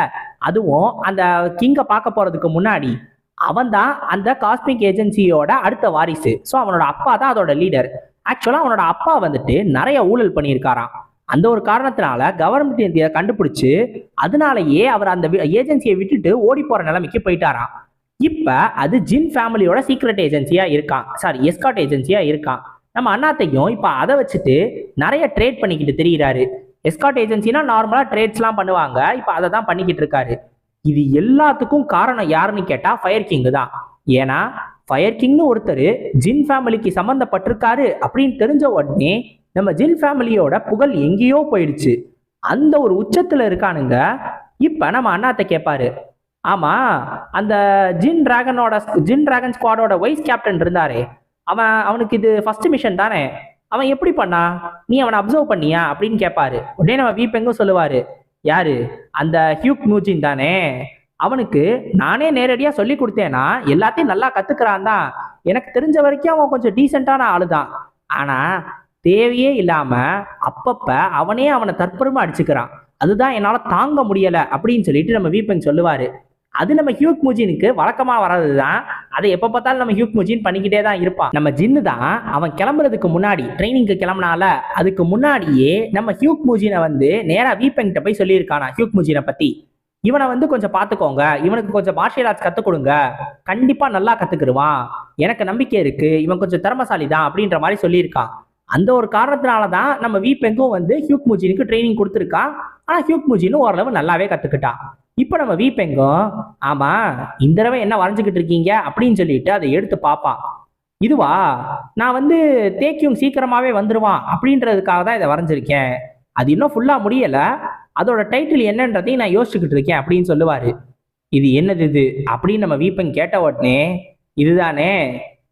அதுவும் அந்த கிங்க பார்க்க போறதுக்கு முன்னாடி அவன் தான் அந்த காஸ்மிக் ஏஜென்சியோட அடுத்த வாரிசு. ஸோ அவனோட அப்பா தான் அதோட லீடர். ஆக்சுவலா அவனோட அப்பா வந்துட்டு நிறைய ஊழல் பண்ணியிருக்காராம். அந்த ஒரு காரணத்தினால கவர்மெண்ட் இந்தியா கண்டுபிடிச்சு அதனாலயே அவர் அந்த ஏஜென்சியை விட்டுட்டு ஓடி போற நிலைமைக்கு போயிட்டாராம். இப்ப அது ஜின் ஃபேமிலியோட சீக்ரெட் ஏஜென்சியா இருக்கான், சாரி எஸ்காட் ஏஜென்சியா இருக்கான். நம்ம அண்ணாத்தையும் இப்ப அதை வச்சுட்டு நிறைய ட்ரேட் பண்ணிக்கிட்டு தெரியுறாரு. எஸ்காட் ஏஜென்சினா நார்மலா ட்ரேட்ஸ்லாம் பண்ணுவாங்க, இப்ப அதை தான் பண்ணிக்கிட்டு இருக்காரு. இது எல்லாத்துக்கும் காரணம் யாருன்னு கேட்டா ஃபயர் கிங் தான். ஏன்னா ஃபயர் கிங்னு ஒருத்தர் ஜின் ஃபேமிலிக்கு சம்பந்தப்பட்டிருக்காரு அப்படின்னு தெரிஞ்ச உடனே நம்ம ஜின் ஃபேமிலியோட புகழ் எங்கேயோ போயிடுச்சு. அந்த ஒரு உச்சத்துல இருக்கானுங்க. இப்ப நம்ம அண்ணாத்த கேட்பாரு, ஆமா அந்த ஜின் டிராகன் ஸ்குவாடோட வைஸ் கேப்டன் இருந்தாரே, அவனுக்கு இது ஃபர்ஸ்ட் மிஷன் தானே, அவன் எப்படி பண்ணா, நீ அவனை அப்சர்வ் பண்ணியா அப்படின்னு கேட்பாரு. உடனே நம்ம வீப்பெங்கும் சொல்லுவாரு, யாரு, அந்த ஹியூக் மூஜின் தானே, அவனுக்கு நானே நேரடியா சொல்லி கொடுத்தேன்னா எல்லாத்தையும் நல்லா கத்துக்கிறான் தான். எனக்கு தெரிஞ்ச வரைக்கும் அவன் கொஞ்சம் டீசென்டான ஆளு தான். ஆனா தேவையே இல்லாம அப்பப்ப அவனை தற்பெருமை அடிச்சுக்கிறான். அதுதான் என்னால தாங்க முடியல அப்படின்னு சொல்லிட்டு நம்ம வீப்பெங் சொல்லுவாரு. அது நம்ம ஹியூக் முஜினுக்கு வழக்கமா வர்றதுதான். அதை எப்ப பார்த்தாலும் நம்ம ஹியூக் முஜின் பண்ணிக்கிட்டே தான் இருப்பான். நம்ம ஜின்னு தான் அவன் கிளம்புறதுக்கு முன்னாடி, ட்ரைனிங்க்கு கிளம்புனால அதுக்கு முன்னாடியே நம்ம ஹியூக் முஜினை வந்து நேரா வீப்பெங்கிட்ட போய் சொல்லியிருக்கானா ஹியூக் முஜினை பத்தி. இவனை வந்து கொஞ்சம் பார்த்துக்கோங்க, இவனுக்கு கொஞ்சம் மார்ஷியல் ஆர்ட்ஸ் கற்றுக் கொடுங்க, கண்டிப்பா நல்லா கத்துக்கிடுவான், எனக்கு நம்பிக்கை இருக்கு, இவன் கொஞ்சம் திறமசாலி தான் அப்படின்ற மாதிரி சொல்லியிருக்கான். அந்த ஒரு காரணத்தினால தான் நம்ம வீப்பெங்கும் வந்து ஹியூக் முஜினுக்கு ட்ரைனிங் கொடுத்துருக்கான். ஆனா ஹியூக் முஜினும் ஓரளவு நல்லாவே கத்துக்கிட்டான். இப்போ நம்ம வீப்பெங்கும், ஆமா இந்த தடவை என்ன வரைஞ்சுக்கிட்டு இருக்கீங்க அப்படின்னு சொல்லிட்டு அதை எடுத்து பார்ப்பான். இதுவா, நான் வந்து தேக்கியும் சீக்கிரமாவே வந்துருவான் அப்படின்றதுக்காக தான் இதை வரைஞ்சிருக்கேன், அது இன்னும் ஃபுல்லா முடியல, அதோட டைட்டில் என்னன்றதையும் நான் யோசிச்சுக்கிட்டு இருக்கேன் அப்படின்னு சொல்லுவாரு. இது என்னது இது அப்படின்னு நம்ம வீப்பெங் கேட்ட உடனே, இதுதானே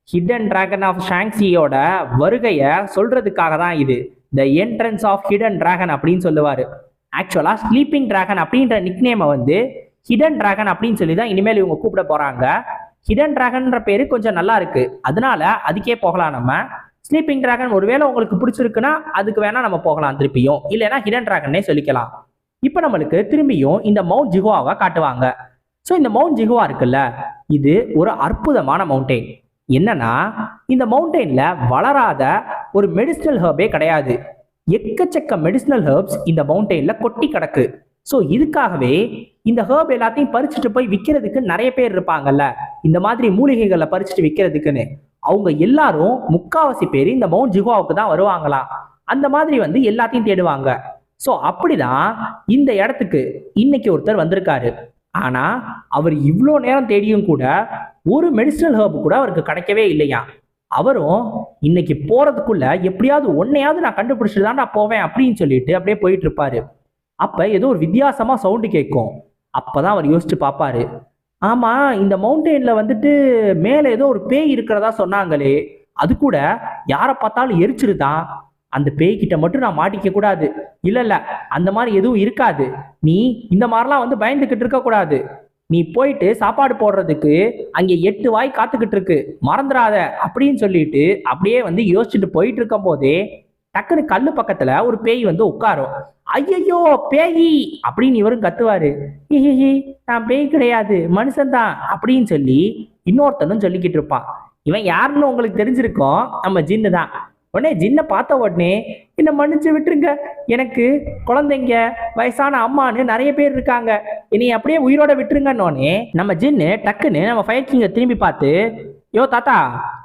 ஹிடன் டிராகன் ஆஃப் ஷாங்ஸியோட வருகைய சொல்றதுக்காக தான் இது, the entrance of hidden dragon அப்படின்னு சொல்லுவாரு. ஆக்சுவலா ஸ்லீப்பிங் டிராகன் அப்படின்ற நிக்நேமை வந்து ஹிடன் டிராகன் அப்படின்னு சொல்லி தான் இனிமேல் இவங்க கூப்பிட போறாங்க. ஹிடன் டிராகன்ற பேரு கொஞ்சம் நல்லா இருக்கு, அதனால அதுக்கே போகலாம். நம்ம ஸ்லீப்பிங் டிராகன் ஒருவேளை உங்களுக்கு பிடிச்சிருக்குன்னா அதுக்கு வேணா நம்ம போகலாம் திருப்பியும், இல்லைன்னா ஹிடன் டிராகன்னே சொல்லிக்கலாம். இப்போ நம்மளுக்கு திரும்பியும் இந்த மவுண்ட் ஜிஹுவாவை காட்டுவாங்க. ஸோ இந்த மவுண்ட் ஜிஹுவா இருக்குல்ல, இது ஒரு அற்புதமான மவுண்டெயின். என்னன்னா இந்த மவுண்டெயின்ல வளராத ஒரு மெடிசினல் ஹர்பே கிடையாது. எக்கச்சக்க மெடிசினல் ஹர்ப்ஸ் இந்த மவுண்டெயின்ல கொட்டி கிடக்கு. ஸோ இதுக்காகவே இந்த ஹர்ப் எல்லாத்தையும் பறிச்சுட்டு போய் விற்கிறதுக்கு நிறைய பேர் இருப்பாங்கல்ல, இந்த மாதிரி மூலிகைகளை பறிச்சுட்டு விற்கிறதுக்குன்னு, அவங்க எல்லாரும் முக்காவாசி பேர் இந்த மவுண்ட் ஜிஹுவாவுக்கு தான் வருவாங்களாம். அந்த மாதிரி வந்து எல்லாத்தையும் தேடுவாங்க. ஸோ அப்படிதான் இந்த இடத்துக்கு இன்னைக்கு ஒருத்தர் வந்திருக்காரு. ஆனா அவர் இவ்வளோ நேரம் தேடியும் கூட ஒரு மெடிசினல் ஹர்ப் கூட அவருக்கு கிடைக்கவே இல்லையா. அவரும் இன்னைக்கு போறதுக்குள்ள எப்படியாவது ஒன்னையாவது நான் கண்டுபிடிச்சிட்டு தான் நான் போவேன் அப்படின்னு சொல்லிட்டு அப்படியே போயிட்டு இருப்பாரு. அப்ப ஏதோ ஒரு வித்தியாசமா சவுண்டு கேட்கும். அப்பதான் அவர் யோசிச்சு பார்ப்பாரு, ஆமா இந்த மவுண்டெயின்ல வந்துட்டு மேல ஏதோ ஒரு பேய் இருக்கிறதா சொன்னாங்களே, அது கூட யாரை பார்த்தாலும் எரிச்சிருதான், அந்த பேய்கிட்ட மட்டும் நான் மாட்டிக்க கூடாது. இல்ல அந்த மாதிரி எதுவும் இருக்காது, நீ இந்த மாதிரிலாம் வந்து பயந்துகிட்டு இருக்க கூடாது, நீ போயிட்டு சாப்பாடு போடுறதுக்கு அங்கே 8 வாய் காத்துக்கிட்டு இருக்கு, மறந்துடாத அப்படின்னு சொல்லிட்டு அப்படியே வந்து யோசிச்சுட்டு போயிட்டு இருக்கும் போதே டக்குன்னு கல்லு பக்கத்துல ஒரு பேய் வந்து உட்காரும். ஐயோ பேயி அப்படின்னு இவரும் கத்துவாரு. நான் பேய் கிடையாது மனுஷன்தான் அப்படின்னு சொல்லி இன்னொருத்தனும் சொல்லிக்கிட்டு இருப்பான். இவன் யாருன்னு உங்களுக்கு தெரிஞ்சிருக்கோம், நம்ம ஜின்னு தான். உடனே ஜின்னை பார்த்த உடனே, என்னை மன்னிச்சு விட்டுருங்க, எனக்கு குழந்தைங்க வயசான அம்மான்னு நிறைய பேர் இருக்காங்க, என்னை அப்படியே உயிரோட விட்டுருங்கன்னொன்னே நம்ம ஜின்னு டக்குன்னு நம்ம ஃபயர் கிங்கை திரும்பி பார்த்து, யோ தாத்தா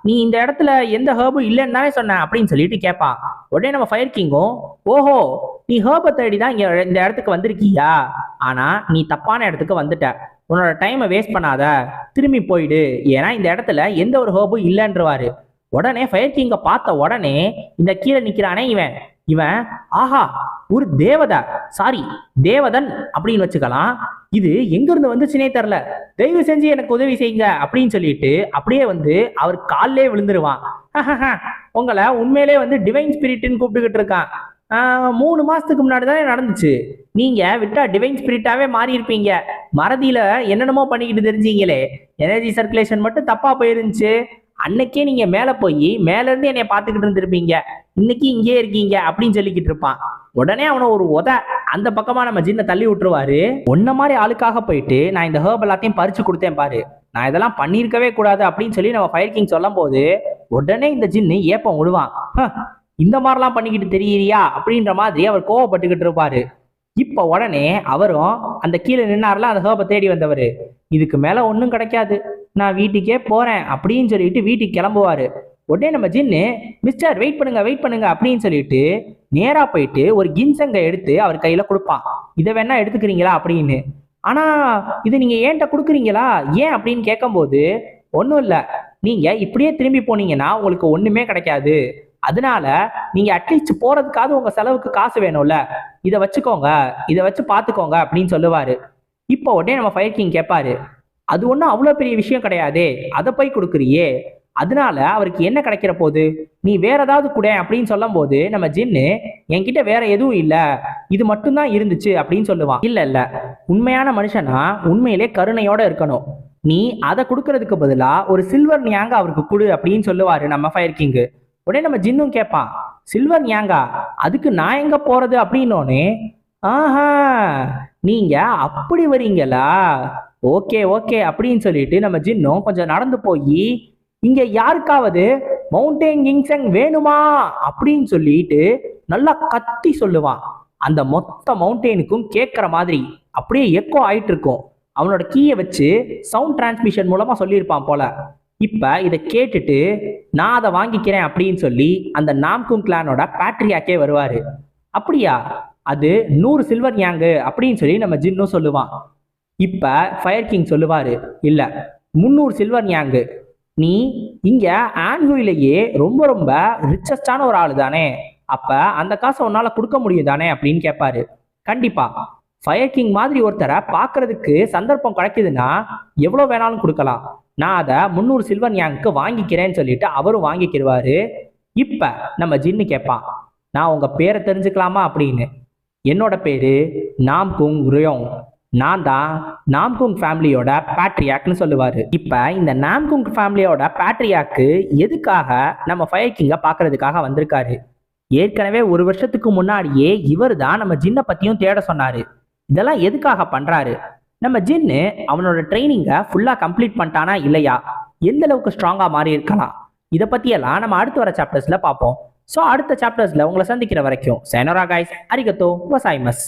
நீ இந்த இடத்துல எந்த ஹர்பும் இல்லைன்னு தானே சொன்ன அப்படின்னு சொல்லிட்டு கேட்பான். உடனே நம்ம ஃபயர் கிங்கும், ஓஹோ நீ ஹர்பை தேடி தான் இங்க இந்த இடத்துக்கு வந்திருக்கியா, ஆனா நீ தப்பான இடத்துக்கு வந்துட்ட, உன்னோட டைமை வேஸ்ட் பண்ணாத, திரும்பி போயிடு, ஏன்னா இந்த இடத்துல எந்த ஒரு ஹர்பும் இல்லைன்றவாரு. உடனே ஃபயர் கிங்கை பார்த்த உடனே இந்த கீழே நிக்கிறானே இவன் ஆஹா ஒரு தேவதன் அப்படின்னு வச்சுக்கலாம், இது எங்க இருந்து வந்துச்சுனே தெரியல, தயவு செஞ்சு எனக்கு உதவி செய்யுங்க அப்படின்னு சொல்லிட்டு அப்படியே வந்து அவர் காலிலே விழுந்துருவான். உங்களை உண்மையிலே வந்து டிவைன் ஸ்பிரிட்னு கூப்பிட்டுக்கிட்டு இருக்கான், 3 மாசத்துக்கு முன்னாடி தானே நடந்துச்சு. நீங்க விட்டா டிவைன் ஸ்பிரிட்டாவே மாறி இருப்பீங்க. மறதியில என்னென்னமோ பண்ணிக்கிட்டு தெரிஞ்சீங்களே. எனர்ஜி சர்க்குலேஷன் மட்டும் தப்பா போயிருந்துச்சு. அன்னைக்கே நீங்க மேல போய் மேல இருந்து என்னைய பாத்துக்கிட்டு இருந்திருப்பீங்க. இன்னைக்கு இங்கே இருக்கீங்க அப்படின்னு சொல்லிக்கிட்டு இருப்பான். உடனே அவனை ஒரு அந்த பக்கமா நம்ம ஜின்னை தள்ளி விட்டுருவாரு. ஒன்ன மாதிரி ஆளுக்காக போயிட்டு நான் இந்த ஹேர்ப் எல்லாத்தையும் பறிச்சு கொடுத்தேன் பாரு, நான் இதெல்லாம் பண்ணியிருக்கவே கூடாது அப்படின்னு சொல்லி நம்ம ஃபயர் கிங் சொல்லும் போது உடனே இந்த ஜின்னு ஏப்பம் விடுவான். இந்த மாதிரிலாம் பண்ணிக்கிட்டு தெரியறியா அப்படின்ற மாதிரி அவர் கோவப்பட்டுக்கிட்டு இருப்பாரு. இப்ப உடனே அவரும் அந்த கீழே நின்னார்ல அந்த ஹேர்பை தேடி வந்தவர், இதுக்கு மேல ஒன்றும் கிடைக்காது, நான் வீட்டுக்கே போறேன் அப்படின்னு சொல்லிட்டு வீட்டுக்கு கிளம்புவாரு. உடனே நம்ம ஜின்னு மிஸ்டர் வெயிட் பண்ணுங்க அப்படின்னு சொல்லிட்டு நேரா போயிட்டு ஒரு கின்சங்க எடுத்து அவர் கையில கொடுப்பான். இதை வேணா எடுத்துக்கிறீங்களா அப்படின்னு. ஆனா இது நீங்க ஏன்ட்ட கொடுக்குறீங்களா, ஏன் அப்படின்னு கேட்கும்போது, ஒன்றும் இல்லை, நீங்க இப்படியே திரும்பி போனீங்கன்னா உங்களுக்கு ஒண்ணுமே கிடைக்காது, அதனால நீங்க அட்லீஸ்ட் போறதுக்காவது உங்க செலவுக்கு காசு வேணும்ல, இதை வச்சுக்கோங்க, இதை வச்சு பார்த்துக்கோங்க அப்படின்னு சொல்லுவாரு. இப்போ உடனே நம்ம ஃபயர் கிங் கேட்பாரு, அது ஒன்றும் அவ்வளோ பெரிய விஷயம் கிடையாதே, அதை போய் கொடுக்குறியே, அதனால அவருக்கு என்ன கிடைக்கிற போது, நீ வேற ஏதாவது கூட அப்படின்னு சொல்லும் போது நம்ம ஜின்னு என்கிட்ட வேற எதுவும் இல்லை, இது மட்டும்தான் இருந்துச்சு அப்படின்னு சொல்லுவான். இல்ல உண்மையான மனுஷனா உண்மையிலே கருணையோட இருக்கணும், நீ அதை கொடுக்கறதுக்கு பதிலா ஒரு சில்வர் ஞாங்க அவருக்கு கொடு அப்படின்னு சொல்லுவாரு நம்ம ஃபயர் கிங்கு. உடனே நம்ம ஜின்னும் கேட்பான், சில்வர் ஞாங்கா, அதுக்கு நான் எங்க போறது அப்படின்னோடனே, ஆஹா நீங்க அப்படி வரீங்களா, ஓகே ஓகே அப்படின்னு சொல்லிட்டு நம்ம ஜின்னும் கொஞ்சம் நடந்து போய் இங்க யாருக்காவது மவுண்டேன் கிங்சங் வேணுமா அப்படின்னு சொல்லிட்டு நல்லா கத்தி சொல்லுவான். அந்த மொத்த மவுண்டெயினுக்கும் கேட்கிற மாதிரி அப்படியே எக்கோ ஆயிட்டு இருக்கும். அவனோட கீயை வச்சு சவுண்ட் டிரான்ஸ்மிஷன் மூலமா சொல்லியிருப்பான் போல. இப்ப இதை கேட்டுட்டு நான் அதை வாங்கிக்கிறேன் அப்படின்னு சொல்லி அந்த நாம்குங் கிளானோட பேட்ரியாக்கே வருவாரு. அப்படியா, அது 100 சில்வர் ஞாங்கு அப்படின்னு சொல்லி நம்ம ஜின்னும் சொல்லுவான். இப்ப ஃபயர் கிங் சொல்லுவாரு, இல்ல 300 சில்வர் ஞாங்கு, நீ இங்க ஆன்ஹுயிலேயே ரொம்ப ரொம்ப ரிச்சஸ்டான ஒரு ஆளு தானே, அப்ப அந்த காசை உன்னால கொடுக்க முடியும் தானே அப்படின்னு கேட்பாரு. கண்டிப்பா, ஃபயர் கிங் மாதிரி ஒருத்தரை பார்க்கறதுக்கு சந்தர்ப்பம் கிடைக்குதுன்னா எவ்வளோ வேணாலும் கொடுக்கலாம், நான் அதை 300 சில்வர் ஞாங்குக்கு வாங்கிக்கிறேன்னு சொல்லிட்டு அவரும் வாங்கிக்கிடுவாரு. இப்ப நம்ம ஜின்னு கேட்பான், நான் உங்க பேரை தெரிஞ்சுக்கலாமா அப்படின்னு. என்னோட பேரு நாம்குங் ரியோங், நான் தான் நாம்குங் ஃபேமிலியோட பேட்ரியாக்னு சொல்லுவாரு. இப்ப இந்த நாம்குங் ஃபேமிலியோட பேட்ரியாக்கு எதுக்காக நம்ம ஃபயர் கிங்கை பார்க்கறதுக்காக வந்திருக்காரு. ஏற்கனவே 1 வருஷத்துக்கு முன்னாடியே இவர் தான் நம்ம ஜின்னை பத்தியும் தேட சொன்னாரு. இதெல்லாம் எதுக்காக பண்றாரு, நம்ம ஜின்னு அவனோட ட்ரைனிங்கை ஃபுல்லா கம்ப்ளீட் பண்ணிட்டானா இல்லையா, எந்த அளவுக்கு ஸ்ட்ராங்கா மாறி இருக்கலாம், இதை பத்தியெல்லாம் நம்ம அடுத்து வர சாப்டர்ஸ்ல பார்ப்போம். ஸோ அடுத்த சாப்டர்ஸ்ல உங்களை சந்திக்கிற வரைக்கும் சைனோரா கைஸ், அரிகத்தோ வசாய்மஸ்.